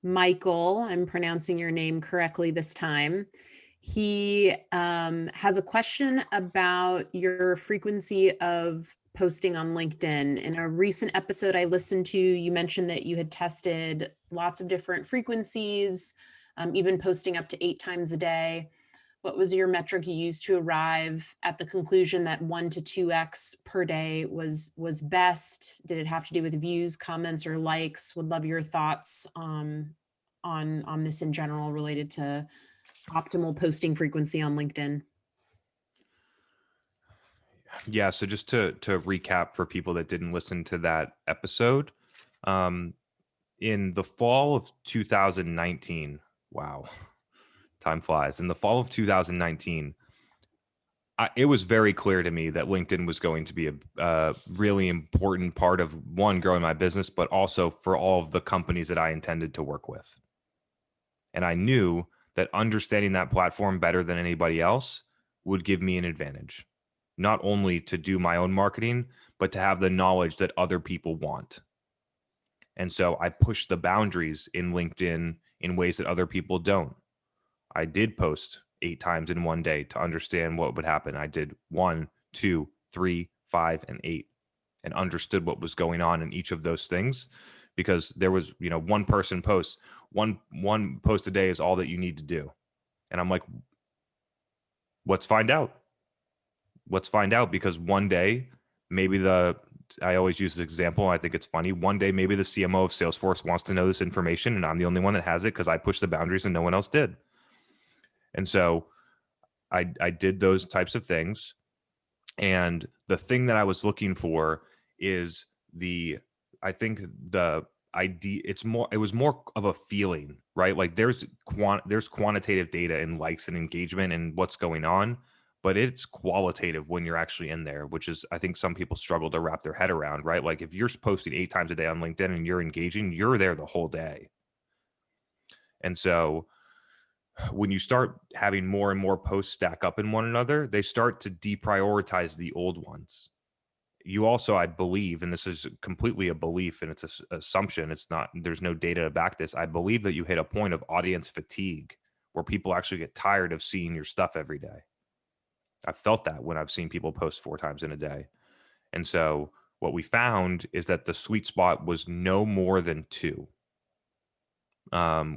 Michael, I'm pronouncing your name correctly this time. He has a question about your frequency of posting on LinkedIn. In a recent episode I listened to, you mentioned that you had tested lots of different frequencies, even posting up to 8 times a day. What was your metric you used to arrive at the conclusion that 1 to 2x per day was best? Did it have to do with views, comments, or likes? Would love your thoughts on this in general, related to optimal posting frequency on LinkedIn. Yeah, so just to recap for people that didn't listen to that episode, in the fall of 2019, wow, time flies. In the fall of 2019, it was very clear to me that LinkedIn was going to be a really important part of, one, growing my business, but also for all of the companies that I intended to work with. And I knew that understanding that platform better than anybody else would give me an advantage, not only to do my own marketing, but to have the knowledge that other people want. And so I pushed the boundaries in LinkedIn in ways that other people don't. I did post 8 times in one day to understand what would happen. I did 1, 2, 3, 5, and 8, and understood what was going on in each of those things, because there was, one person posts, one post a day is all that you need to do. And I'm like, let's find out. Let's find out, because one day, maybe I always use this example. I think it's funny. One day, maybe the CMO of Salesforce wants to know this information, and I'm the only one that has it because I pushed the boundaries and no one else did. And so I did those types of things. And the thing that I was looking for is I think the idea, it was more of a feeling, right? Like there's quantitative data in likes and engagement and what's going on, but it's qualitative when you're actually in there, which is, I think some people struggle to wrap their head around, right? Like if you're posting 8 times a day on LinkedIn and you're engaging, you're there the whole day. And so when you start having more and more posts stack up in one another, they start to deprioritize the old ones. You also, I believe, and this is completely a belief and it's an assumption, there's no data to back this. I believe that you hit a point of audience fatigue where people actually get tired of seeing your stuff every day. I've felt that when I've seen people post 4 times in a day. And so what we found is that the sweet spot was no more than 2.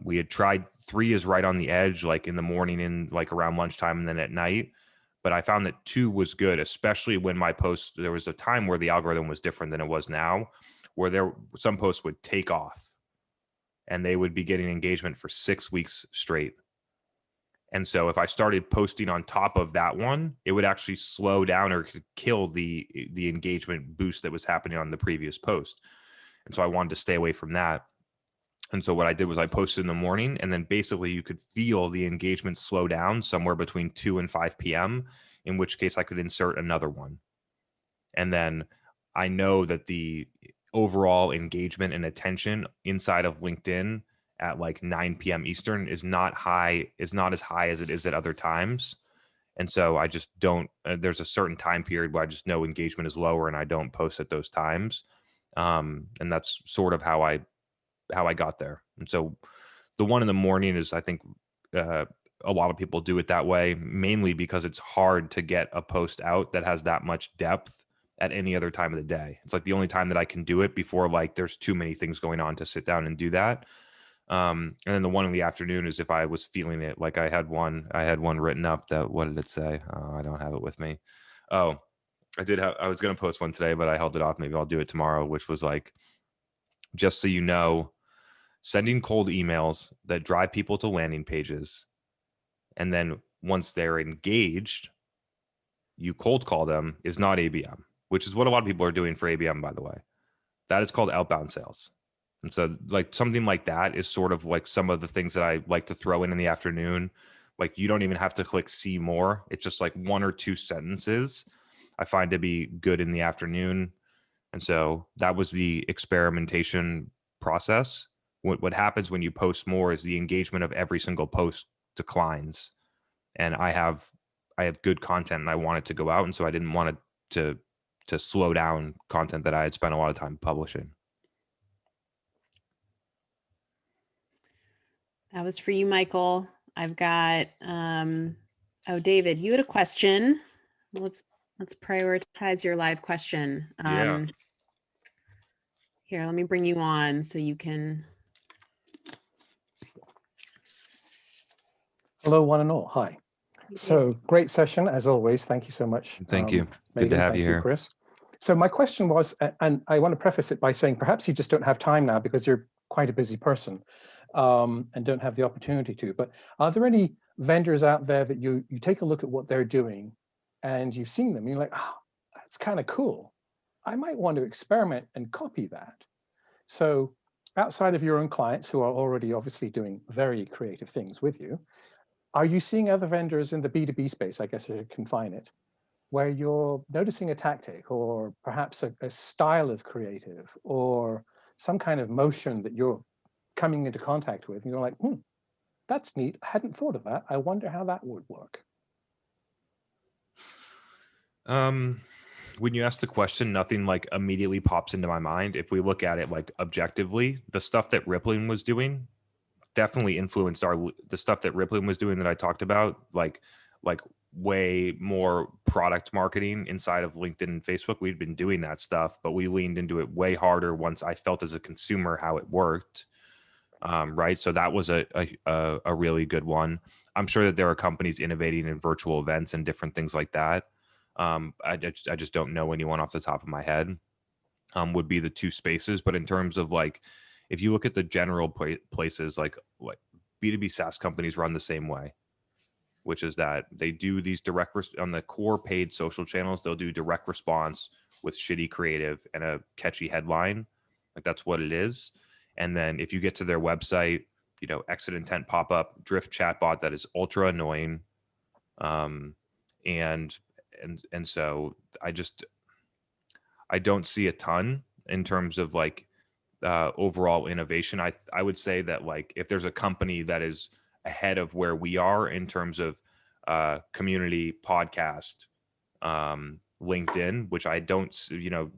We had tried 3 is right on the edge, like in the morning and like around lunchtime and then at night. But I found that 2 was good, especially when my posts, there was a time where the algorithm was different than it was now, where some posts would take off and they would be getting engagement for 6 weeks straight. And so if I started posting on top of that one, it would actually slow down or kill the engagement boost that was happening on the previous post. And so I wanted to stay away from that. And so what I did was I posted in the morning, and then basically you could feel the engagement slow down somewhere between 2 and 5 p.m., in which case I could insert another one. And then I know that the overall engagement and attention inside of LinkedIn at like 9 p.m. Eastern is not as high as it is at other times. And so I just don't, there's a certain time period where I just know engagement is lower and I don't post at those times. And that's sort of how I got there. And so the one in the morning is, I think a lot of people do it that way, mainly because it's hard to get a post out that has that much depth at any other time of the day. It's like the only time that I can do it before like there's too many things going on to sit down and do that. And then the one in the afternoon is if I was feeling it. Like I had one written up that, what did it say? I don't have it with me. Oh, I was going to post one today, but I held it off. Maybe I'll do it tomorrow, which was like, just so you know, sending cold emails that drive people to landing pages. And then once they're engaged, you cold call them is not ABM, which is what a lot of people are doing for ABM, by the way. That is called outbound sales. And so like something like that is sort of like some of the things that I like to throw in the afternoon. Like you don't even have to click see more. It's just like 1 or 2 sentences I find to be good in the afternoon. And so that was the experimentation process. What happens when you post more is the engagement of every single post declines. And I have good content and I want it to go out. And so I didn't want it to slow down content that I had spent a lot of time publishing. That was for you, Michael. I've got, David, you had a question. Let's prioritize your live question. Yeah. Here, let me bring you on so you can. Hello, one and all. Hi. So great session as always. Thank you so much. Thank you. Megan, good to have thank you here, Chris. So my question was, and I want to preface it by saying perhaps you just don't have time now because you're quite a busy person and don't have the opportunity to. But are there any vendors out there that you take a look at what they're doing and you've seen them and you're like, oh, that's kind of cool. I might want to experiment and copy that. So outside of your own clients who are already obviously doing very creative things with you, are you seeing other vendors in the B2B space, I guess I should confine it, where you're noticing a tactic or perhaps a style of creative or some kind of motion that you're coming into contact with and you're like, that's neat. I hadn't thought of that. I wonder how that would work. When you ask the question, nothing like immediately pops into my mind. If we look at it like objectively, the stuff that Rippling was doing definitely influenced the stuff that Rippling was doing that I talked about, like way more product marketing inside of LinkedIn and Facebook. We'd been doing that stuff, but we leaned into it way harder once I felt as a consumer how it worked. Right. So that was a really good one. I'm sure that there are companies innovating in virtual events and different things like that. I just don't know anyone off the top of my head. Would be the two spaces. But in terms of like, if you look at the general places, like what B2B SaaS companies run the same way, which is that they do these on the core paid social channels, they'll do direct response with shitty creative and a catchy headline. Like that's what it is. And then if you get to their website, you know, exit intent pop up, drift chatbot that is ultra annoying. And so I don't see a ton in terms of like overall innovation. I would say that like if there's a company that is ahead of where we are in terms of community podcast, LinkedIn, which I don't, you know,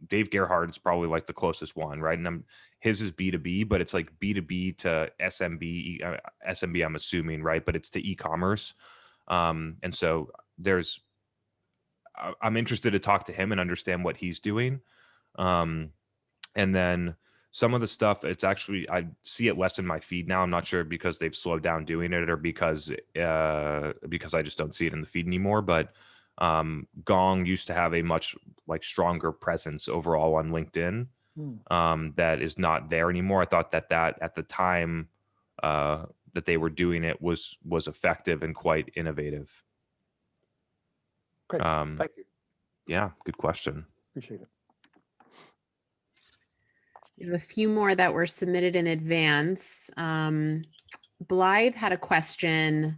Dave Gerhardt is probably like the closest one, right? And his is B2B, but it's like B2B to SMB, SMB, I'm assuming, right? But it's to e-commerce. And so I'm interested to talk to him and understand what he's doing. And then some of the stuff, it's actually, I see it less in my feed now. I'm not sure because they've slowed down doing it or because I just don't see it in the feed anymore. But Gong used to have a much like stronger presence overall on LinkedIn. That is not there anymore. I thought that at the time that they were doing it was effective and quite innovative. Great. Thank you. Yeah, good question. Appreciate it. We have a few more that were submitted in advance. Blythe had a question.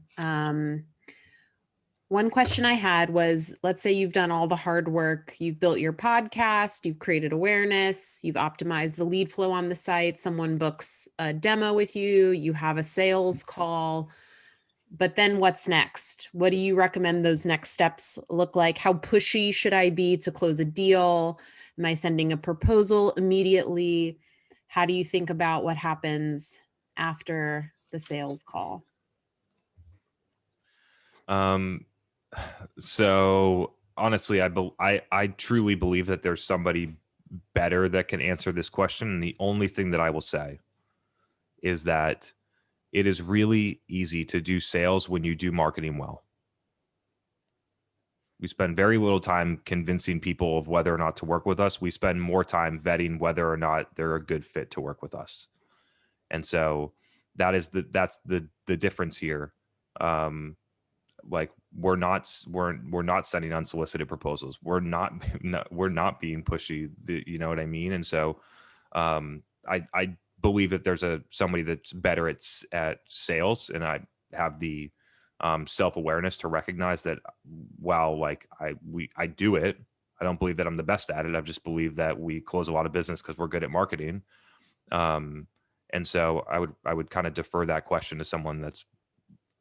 One question I had was, let's say you've done all the hard work, you've built your podcast, you've created awareness, you've optimized the lead flow on the site, someone books a demo with you, you have a sales call, but then what's next? What do you recommend those next steps look like? How pushy should I be to close a deal? Am I sending a proposal immediately? How do you think about what happens after the sales call? So honestly, I truly believe that there's somebody better that can answer this question. And the only thing that I will say is that it is really easy to do sales when you do marketing well. We spend very little time convincing people of whether or not to work with us. We spend more time vetting whether or not they're a good fit to work with us. And so that's the difference here. Like we're not sending unsolicited proposals. We're not being pushy. You know what I mean? And so I believe that there's somebody that's better at sales, and I have the self-awareness to recognize that while like I do it, I don't believe that I'm the best at it. I just believe that we close a lot of business because we're good at marketing. And so I would kind of defer that question to someone that's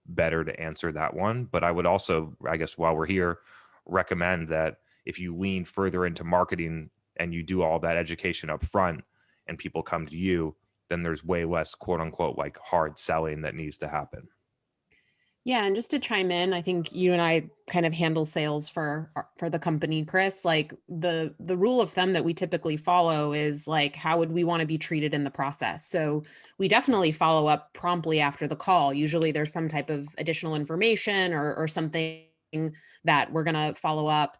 better to answer that one. But I would also, I guess while we're here, recommend that if you lean further into marketing and you do all that education up front and people come to you, then there's way less quote unquote like hard selling that needs to happen. Yeah, and just to chime in, I think you and I kind of handle sales for the company, Chris. Like the rule of thumb that we typically follow is like, how would we want to be treated in the process? So we definitely follow up promptly after the call. Usually there's some type of additional information or something that we're going to follow up.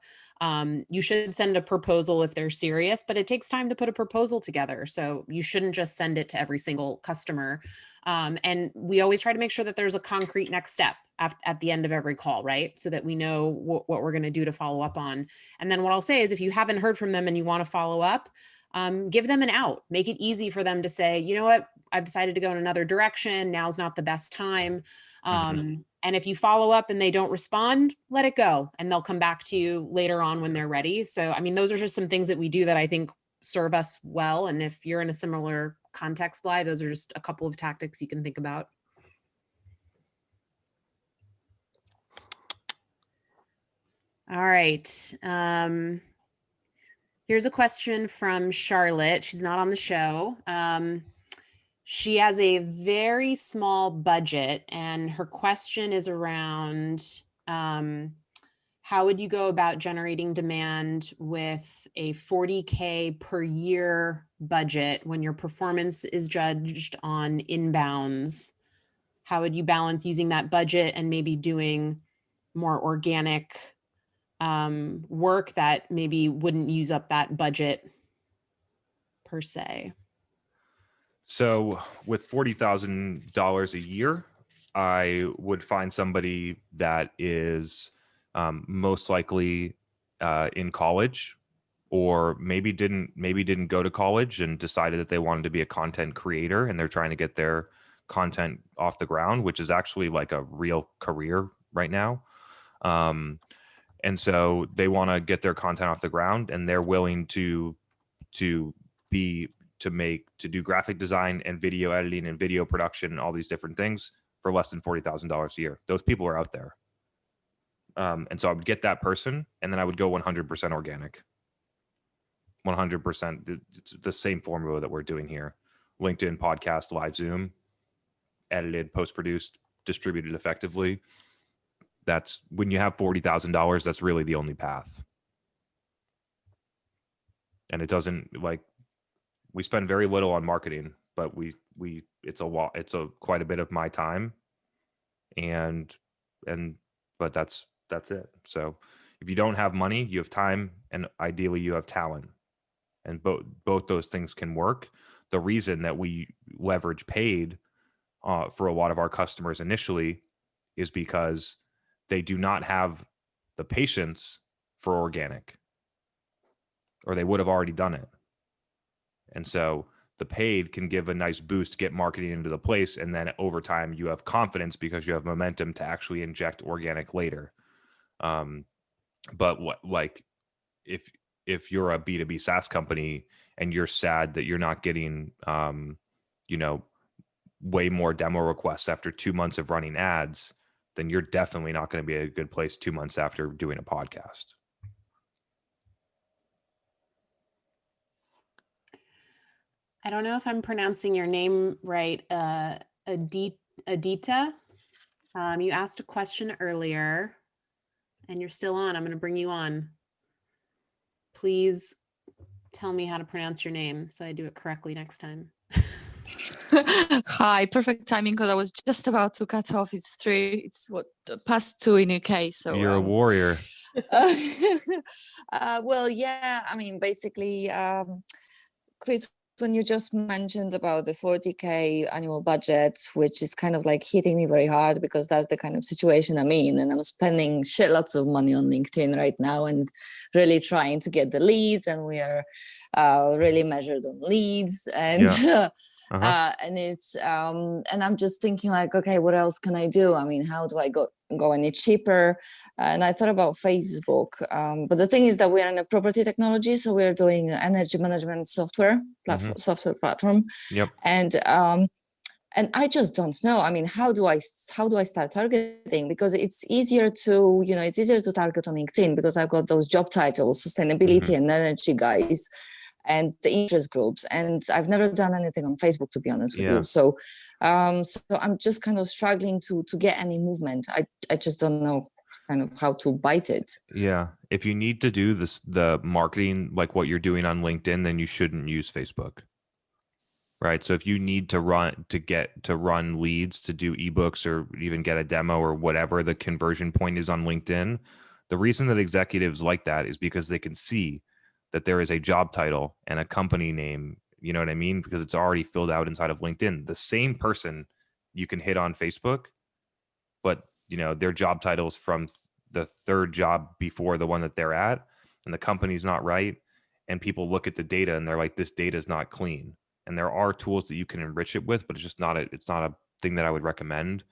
You should send a proposal if they're serious, but it takes time to put a proposal together. So you shouldn't just send it to every single customer. And we always try to make sure that there's a concrete next step at the end of every call, right? So that we know what we're going to do to follow up on. And then what I'll say is if you haven't heard from them and you want to follow up, give them an out, make it easy for them to say, you know what, I've decided to go in another direction. Now's not the best time. And if you follow up and they don't respond, let it go and they'll come back to you later on when they're ready. So, I mean, those are just some things that we do that I think serve us well. And if you're in a similar context, Bly, those are just a couple of tactics you can think about. All right. Here's a question from Charlotte. She's not on the show. She has a very small budget and her question is around how would you go about generating demand with a $40K per year budget when your performance is judged on inbounds? How would you balance using that budget and maybe doing more organic work that maybe wouldn't use up that budget per se? So with $40,000 a year, I would find somebody that is most likely in college, or maybe didn't go to college and decided that they wanted to be a content creator, and they're trying to get their content off the ground, which is actually like a real career right now. And so they want to get their content off the ground, and they're willing to do graphic design and video editing and video production and all these different things for less than $40,000 a year. Those people are out there. And so I would get that person, and then I would go 100% organic. 100%, the same formula that we're doing here. LinkedIn, podcast, live Zoom, edited, post-produced, distributed effectively. That's when you have $40,000, that's really the only path. And it doesn't, like, we spend very little on marketing, but it's a lot, quite a bit of my time. But that's it. So if you don't have money, you have time, and ideally you have talent, and both those things can work. The reason that we leverage paid for a lot of our customers initially is because they do not have the patience for organic, or they would have already done it. And so the paid can give a nice boost, get marketing into the place, and then over time you have confidence because you have momentum to actually inject organic later. But if you're a B2B SaaS company and you're sad that you're not getting, way more demo requests after 2 months of running ads, then you're definitely not going to be a good place 2 months after doing a podcast. I don't know if I'm pronouncing your name right, Adita. You asked a question earlier, and you're still on. I'm going to bring you on. Please tell me how to pronounce your name so I do it correctly next time. Hi, perfect timing, because I was just about to cut off. It's past 2 in UK. So you're a warrior. Well, yeah, I mean, basically, Chris, when you just mentioned about the 40K annual budget, which is kind of like hitting me very hard, because that's the kind of situation I'm in, and I'm spending shitloads of money on LinkedIn right now and really trying to get the leads, and we are really measured on leads, and and it's and I'm just thinking like, okay, what else can I do? I mean, how do I go any cheaper? And I thought about Facebook, but the thing is that we're in a property technology, so we're doing energy management software platform. Yep. And I just don't know. I mean, how do I start targeting? Because it's easier to target on LinkedIn, because I've got those job titles, sustainability and energy guys, and the interest groups, and I've never done anything on Facebook, to be honest with you. So I'm just kind of struggling to get any movement. I just don't know kind of how to bite it. Yeah. If you need to do the marketing like what you're doing on LinkedIn, then you shouldn't use Facebook. Right. So if you need to run leads, to do ebooks, or even get a demo, or whatever the conversion point is on LinkedIn, the reason that executives like that is because they can see that there is a job title and a company name, you know what I mean? Because it's already filled out inside of LinkedIn. The same person you can hit on Facebook, but their job titles from the third job before the one that they're at, and the company's not right. And people look at the data and they're like, this data is not clean. And there are tools that you can enrich it with, but it's not a thing that I would recommend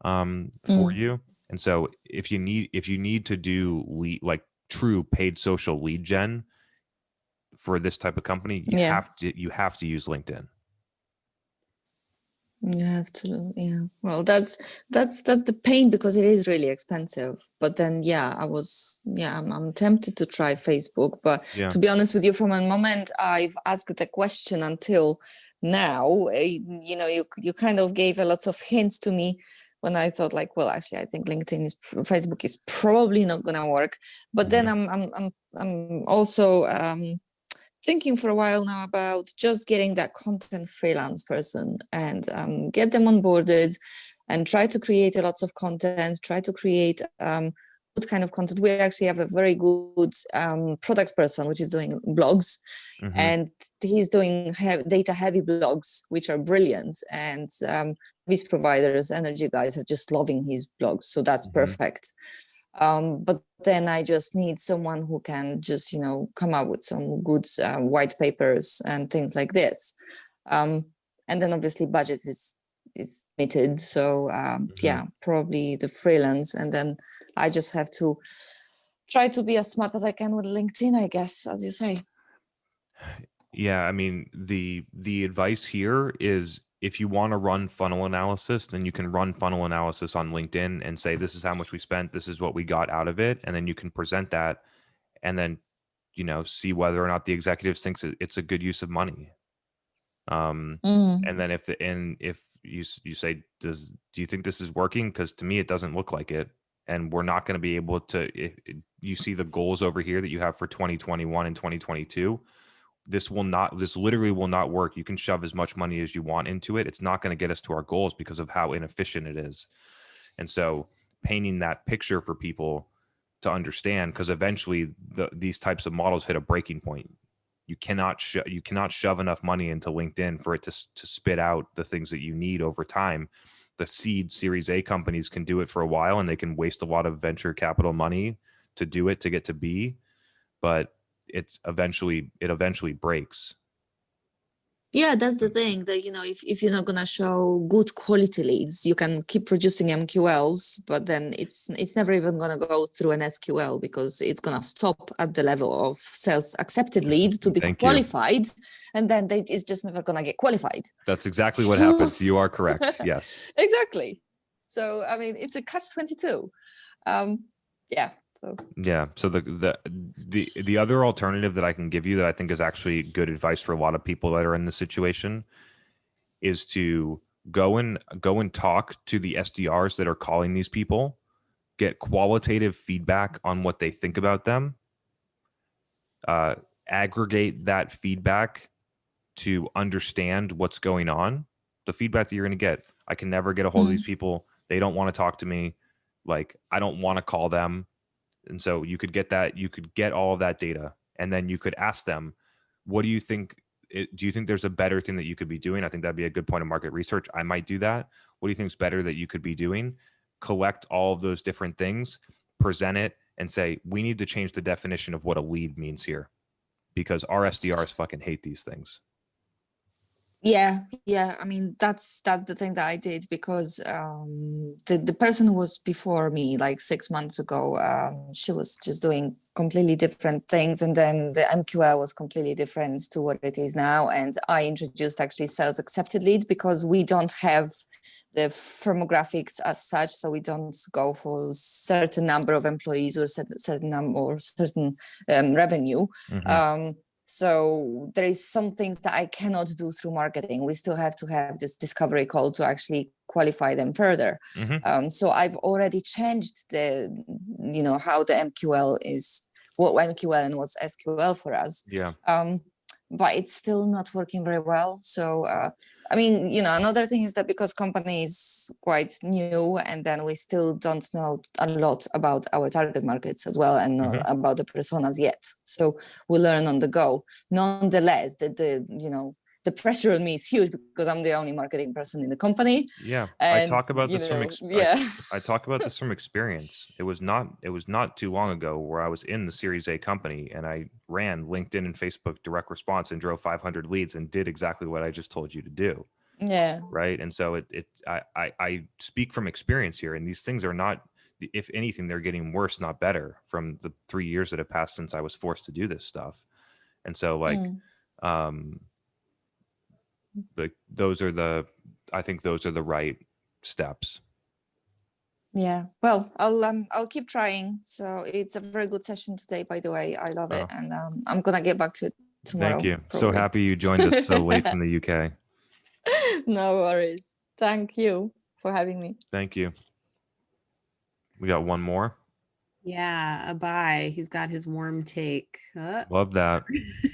for you. And so if you need to do true paid social lead gen for this type of company, you have to use LinkedIn. You have to, yeah. Well, that's the pain, because it is really expensive. But then, I'm tempted to try Facebook. But to be honest with you, from a moment I've asked the question until now, you kind of gave a lot of hints to me when I thought like, well, actually, I think Facebook is probably not gonna work. But then I'm also thinking for a while now about just getting that content freelance person and get them onboarded and try to create lots of content, try to create good kind of content. We actually have a very good product person, which is doing blogs, and he's doing data heavy blogs, which are brilliant. And these providers, energy guys, are just loving his blogs. So that's perfect. But then I just need someone who can just, come up with some good white papers and things like this. And then obviously budget is limited. So yeah, probably the freelance. And then I just have to try to be as smart as I can with LinkedIn, I guess, as you say. Yeah, I mean, the advice here is, if you want to run funnel analysis, then you can run funnel analysis on LinkedIn and say, this is how much we spent, this is what we got out of it. And then you can present that and then, see whether or not the executives think it's a good use of money. And then if you say, do you think this is working? Because to me, it doesn't look like it. And we're not going to be able to, you see the goals over here that you have for 2021 and 2022. This literally will not work. You can shove as much money as you want into it. It's not going to get us to our goals because of how inefficient it is. And so painting that picture for people to understand, because eventually these types of models hit a breaking point. You cannot shove enough money into LinkedIn for it to spit out the things that you need over time. The seed Series A companies can do it for a while, and they can waste a lot of venture capital money to do it to get to B, but it eventually breaks. Yeah, that's the thing, that if you're not gonna show good quality leads, you can keep producing MQLs, but then it's never even gonna go through an SQL, because it's gonna stop at the level of sales accepted lead to be qualified, and then it's just never gonna get qualified. That's exactly what happens. You are correct. Yes. Exactly. So I mean, it's a catch-22. Yeah. Yeah. So the other alternative that I can give you that I think is actually good advice for a lot of people that are in this situation is to go and talk to the SDRs that are calling these people, get qualitative feedback on what they think about them, aggregate that feedback to understand what's going on. The feedback that you're going to get, I can never get a hold of these people. They don't want to talk to me. Like, I don't want to call them. And so you could get that, you could get all of that data, and then you could ask them, what do you think? Do you think there's a better thing that you could be doing? I think that'd be a good point of market research. I might do that. What do you think is better that you could be doing? Collect all of those different things, present it, and say, we need to change the definition of what a lead means here, because our SDRs fucking hate these things. Yeah. I mean, that's the thing that I did, because the person who was before me, like 6 months ago, she was just doing completely different things, and then the MQL was completely different to what it is now. And I introduced actually sales accepted lead, because we don't have the firmographics as such, so we don't go for certain number of employees or certain number or certain revenue. So there is some things that I cannot do through marketing. We still have to have this discovery call to actually qualify them further. So I've already changed how the MQL is, what MQL and what's SQL for us. Yeah. But it's still not working very well. So, I mean, another thing is that because company is quite new, and then we still don't know a lot about our target markets as well, and about the personas yet. So we learn on the go. Nonetheless, the pressure on me is huge, because I'm the only marketing person in the company. Yeah, and, I talk about this I talk about this from experience. It was not too long ago where I was in the Series A company, and I ran LinkedIn and Facebook direct response and drove 500 leads and did exactly what I just told you to do. Yeah. Right. And so I speak from experience here, and these things are not, if anything, they're getting worse, not better, from the 3 years that have passed since I was forced to do this stuff. And so I think those are the right steps. Yeah, well, I'll keep trying. So it's a very good session today, by the way. I love it, and I'm gonna get back to it tomorrow. Thank you. Probably. So happy you joined us so late from the UK. No worries. Thank you for having me. Thank you. We got one more. Yeah, Abai. He's got his warm take. Love that.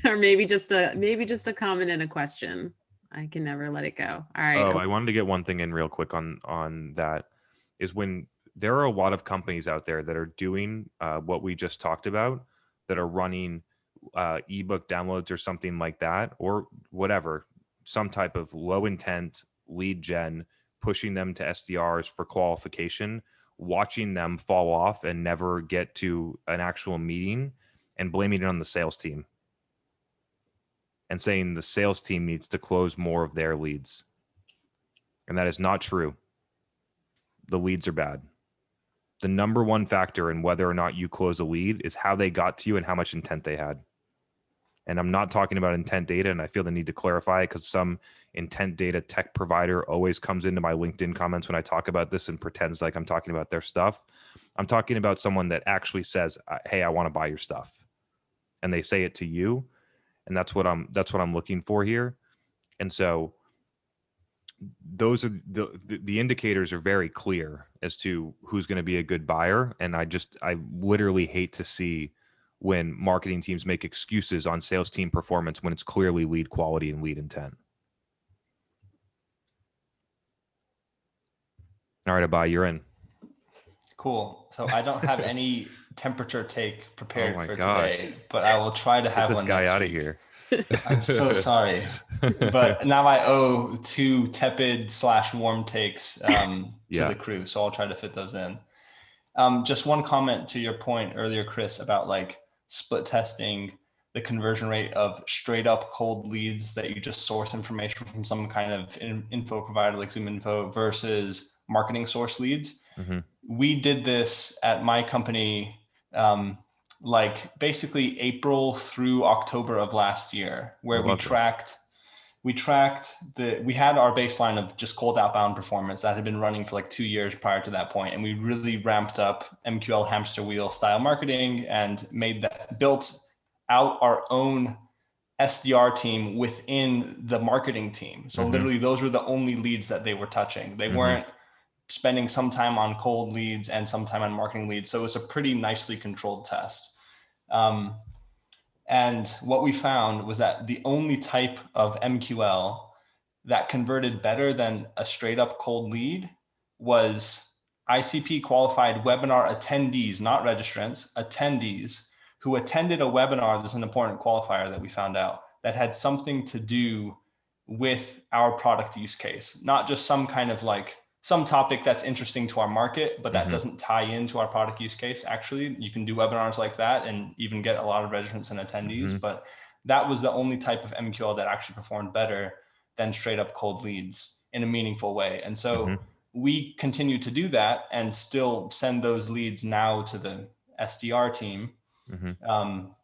Or maybe just a comment and a question. I can never let it go. All right. Oh, I wanted to get one thing in real quick on that, is when there are a lot of companies out there that are doing what we just talked about, that are running ebook downloads or something like that, or whatever, some type of low intent lead gen, pushing them to SDRs for qualification, watching them fall off and never get to an actual meeting, and blaming it on the sales team and saying the sales team needs to close more of their leads. And that is not true. The leads are bad. The number one factor in whether or not you close a lead is how they got to you and how much intent they had. And I'm not talking about intent data, and I feel the need to clarify, because some intent data tech provider always comes into my LinkedIn comments when I talk about this and pretends like I'm talking about their stuff. I'm talking about someone that actually says, hey, I want to buy your stuff. And they say it to you. And that's what I'm looking for here. And so those are the indicators are very clear as to who's going to be a good buyer. And I literally hate to see when marketing teams make excuses on sales team performance when it's clearly lead quality and lead intent. All right, Abai, you're in. Cool. So I don't have any temperature take prepared for gosh. today, but I will try to have Get this one guy next out of week. here. I'm so sorry, but now I owe 2 tepid / warm takes to the crew, so I'll try to fit those in. Just one comment to your point earlier, Chris, about like split testing the conversion rate of straight up cold leads that you just source information from some kind of info provider like ZoomInfo versus marketing source leads. Mm-hmm. We did this at my company, like basically April through October of last year, where we had our baseline of just cold outbound performance that had been running for like 2 years prior to that point. And we really ramped up MQL hamster wheel style marketing and built out our own SDR team within the marketing team. So literally those were the only leads that they were touching. They weren't spending some time on cold leads and some time on marketing leads. So it was a pretty nicely controlled test. And what we found was that the only type of MQL that converted better than a straight up cold lead was ICP qualified webinar attendees, not registrants, attendees who attended a webinar. This is an important qualifier that we found out, that had something to do with our product use case, not just some kind of like some topic that's interesting to our market, but that doesn't tie into our product use case. Actually, you can do webinars like that and even get a lot of registrants and attendees, but that was the only type of MQL that actually performed better than straight up cold leads in a meaningful way. And so we continue to do that and still send those leads now to the SDR team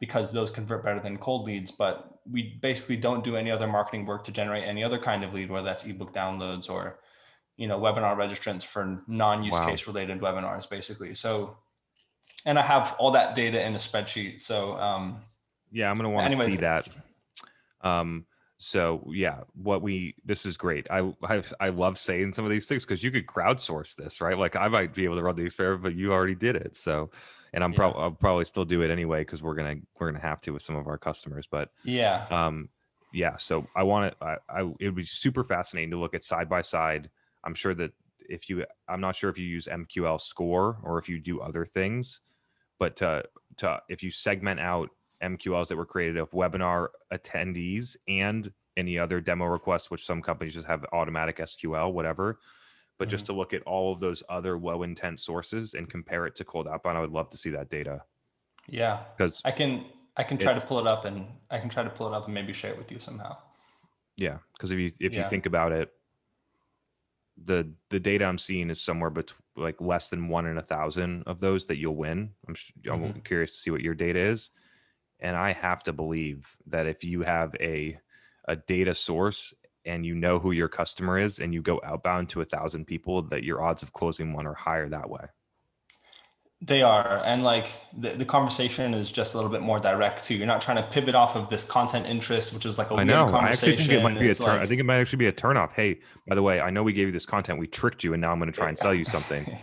because those convert better than cold leads, but we basically don't do any other marketing work to generate any other kind of lead, whether that's ebook downloads or webinar registrants for non-use case related webinars, basically. So, and I have all that data in a spreadsheet. So, yeah, I'm going to want to see that. So yeah, this is great. I love saying some of these things because you could crowdsource this, right? Like I might be able to run the experiment, but you already did it. So, and I'll probably still do it anyway, because we're going to have to with some of our customers, but so it would be super fascinating to look at side by side. I'm sure that I'm not sure if you use MQL score or if you do other things, but if you segment out MQLs that were created of webinar attendees and any other demo requests, which some companies just have automatic SQL, whatever, but just to look at all of those other low intent sources and compare it to cold outbound, I would love to see that data. Yeah, because I can try to pull it up and maybe share it with you somehow. Yeah, because if you think about it, the data I'm seeing is somewhere between like less than 1 in 1,000 of those that you'll win. I'm curious to see what your data is. And I have to believe that if you have a data source and you know who your customer is and you go outbound to 1,000 people, that your odds of closing one are higher that way. They are. And like the conversation is just a little bit more direct too. You're not trying to pivot off of this content interest, which is like a weird conversation. I actually think it might be It's like, I think it might actually be a turnoff. Hey, by the way, I know we gave you this content. We tricked you, and now I'm going to try and sell you something.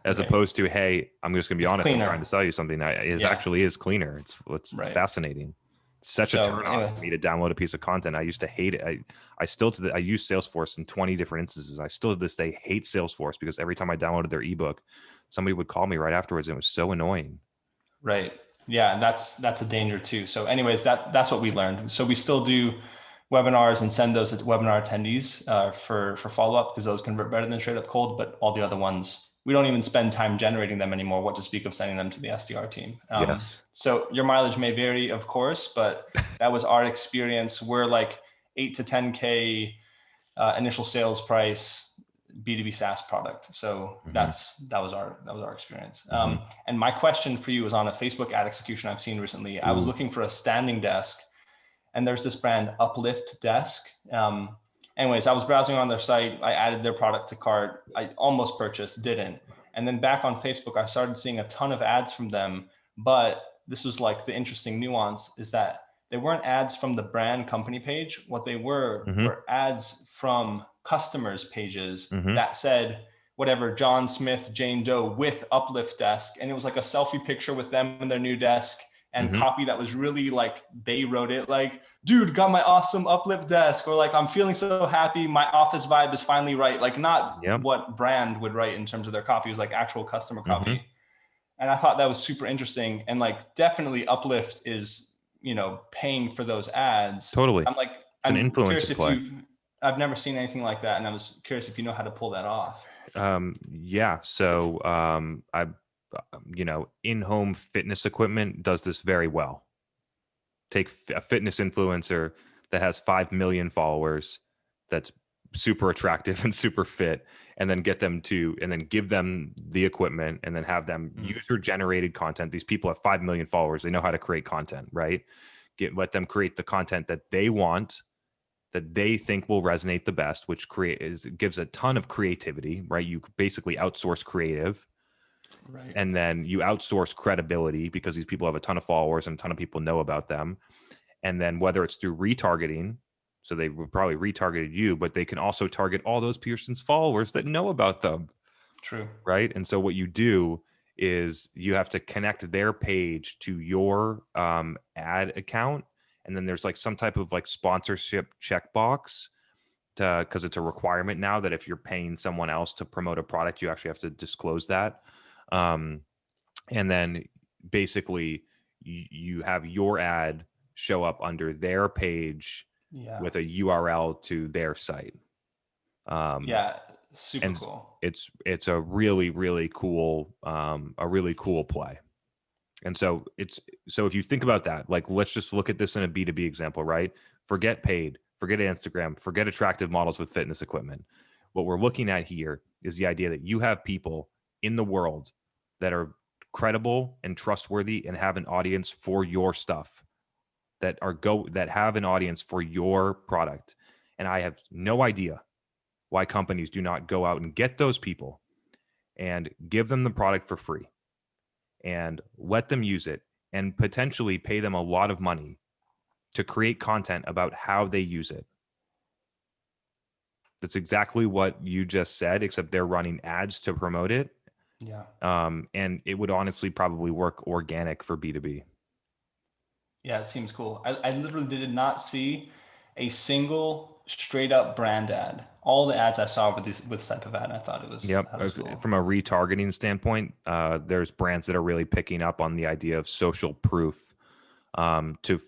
As right. opposed to, hey, I'm just going to be honest. Cleaner. I'm trying to sell you something. It actually is cleaner. It's right. fascinating. It's such a turn on for me to download a piece of content. I used to hate it. I still I use Salesforce in 20 different instances. I still to this day hate Salesforce because every time I downloaded their ebook, somebody would call me right afterwards, and it was so annoying. Right. Yeah, and that's a danger too. So anyways, that's what we learned. So we still do webinars and send those to webinar attendees for follow-up, because those convert better than straight up cold, but all the other ones, we don't even spend time generating them anymore. What to speak of sending them to the SDR team. Yes. So your mileage may vary, of course, but that was our experience. We're like 8 to 10K initial sales price B2B SaaS product. So that was our experience. And my question for you was on a Facebook ad execution I've seen recently. I was looking for a standing desk, and there's this brand Uplift Desk. Anyways, I was browsing on their site. I added their product to cart. I almost purchased, didn't. And then back on Facebook, I started seeing a ton of ads from them. But this was like the interesting nuance is that they weren't ads from the brand company page. What they were ads from customers' pages that said, whatever, John Smith, Jane Doe with Uplift Desk. And it was like a selfie picture with them in their new desk, and copy that was really like, they wrote it like, dude, got my awesome Uplift Desk, or like, I'm feeling so happy, my office vibe is finally right. Like not what brand would write in terms of their copy. It was like actual customer copy. And I thought that was super interesting. And like, definitely Uplift is, paying for those ads. Totally. I'm like, it's an influencer play. I've never seen anything like that. And I was curious if you know how to pull that off. Yeah. So I in-home fitness equipment does this very well. Take a fitness influencer that has 5 million followers, that's super attractive and super fit, and then give them the equipment, and then have them user-generated content. These people have 5 million followers. They know how to create content, right? Let them create the content that they want, that they think will resonate the best, which gives a ton of creativity, right? You basically outsource creative. Right. And then you outsource credibility, because these people have a ton of followers and a ton of people know about them. And then whether it's through retargeting, so they would probably retargeted you, but they can also target all those person's followers that know about them. True. Right. And so what you do is you have to connect their page to your ad account. And then there's like some type of like sponsorship checkbox, because it's a requirement now that if you're paying someone else to promote a product, you actually have to disclose that. And then basically you have your ad show up under their page with a URL to their site. Super cool. It's a really, really cool, play. And so if you think about that, like, let's just look at this in a B2B example, right? Forget paid, forget Instagram, forget attractive models with fitness equipment. What we're looking at here is the idea that you have people in the world that are credible and trustworthy and have an audience for your stuff, that have an audience for your product. And I have no idea why companies do not go out and get those people and give them the product for free and let them use it, and potentially pay them a lot of money to create content about how they use it. That's exactly what you just said, except they're running ads to promote it. Yeah. And it would honestly probably work organic for B2B. Yeah, it seems cool. I literally did not see a single straight up brand ad. All the ads I saw with this type of ad, I thought it was. Cool. From a retargeting standpoint, there's brands that are really picking up on the idea of social proof, to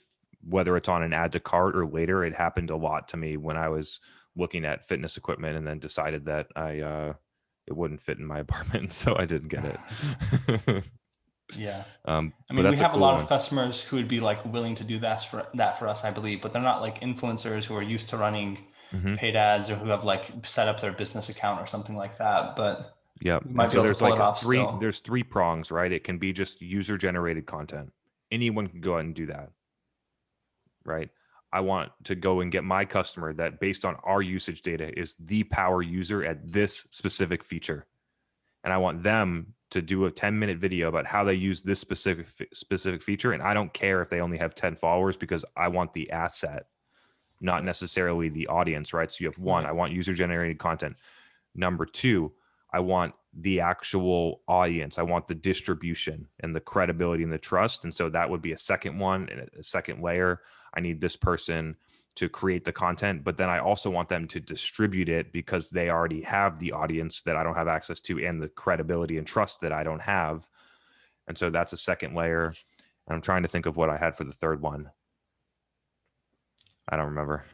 whether it's on an add to cart or later. It happened a lot to me when I was looking at fitness equipment and then decided that it wouldn't fit in my apartment, so I didn't get it. Yeah. I mean, we have a lot of customers who would be like willing to do that for us, I believe, but they're not like influencers who are used to running paid ads, or who have like set up their business account or something like that. But so there's like there's 3 prongs, right? It can be just user generated content. Anyone can go out and do that, right? I want to go and get my customer that, based on our usage data, is the power user at this specific feature. And I want them to do a 10-minute video about how they use this specific feature. And I don't care if they only have 10 followers, because I want the asset, not necessarily the audience, right? So you have one, I want user-generated content. Number two, I want the actual audience. I want the distribution and the credibility and the trust. And so that would be a second one, and a second layer. I need this person to create the content, but then I also want them to distribute it, because they already have the audience that I don't have access to, and the credibility and trust that I don't have. And so that's a second layer. And I'm trying to think of what I had for the third one. I don't remember.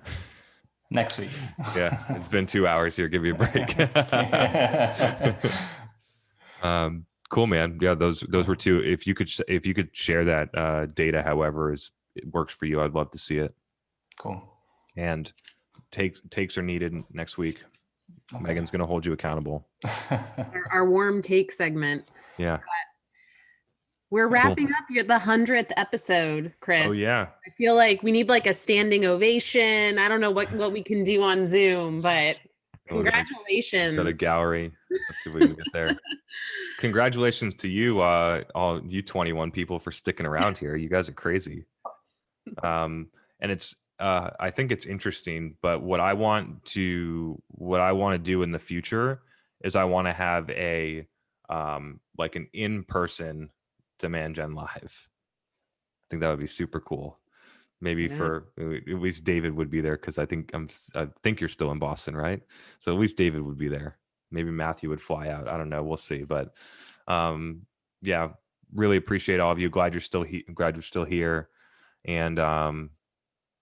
Next week. Yeah, it's been 2 hours here. Give me a break. Cool, man. Yeah, those were two. If you could share that data, however it works for you, I'd love to see it. Cool. And takes are needed next week. Okay. Megan's going to hold you accountable. Our warm take segment. Yeah. We're wrapping up the 100th episode, Chris. Oh yeah. I feel like we need like a standing ovation. I don't know what we can do on Zoom, but congratulations. Got a gallery. Let's see if we can get there. Congratulations to you, all you 21 people, for sticking around here. You guys are crazy. And it's I think it's interesting, but what I want to do in the future is I want to have a like an in-person Demand Gen Live. I think that would be super cool. Maybe for at least David would be there, because I think you're still in Boston, right? So at least David would be there. Maybe Matthew would fly out. I don't know. We'll see. But yeah, really appreciate all of you. Glad you're still here. And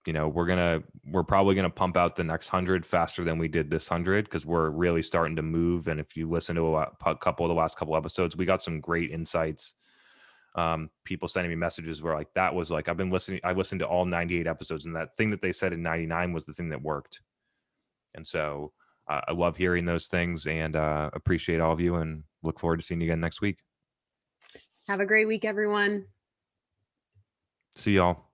you know, we're probably gonna pump out the next 100 faster than we did this 100, because we're really starting to move. And if you listen to a couple of the last couple episodes, we got some great insights. People sending me messages where like, that was like, I listened to all 98 episodes, and that thing that they said in 99 was the thing that worked. And so I love hearing those things, and appreciate all of you, and look forward to seeing you again next week. Have a great week, everyone. See y'all.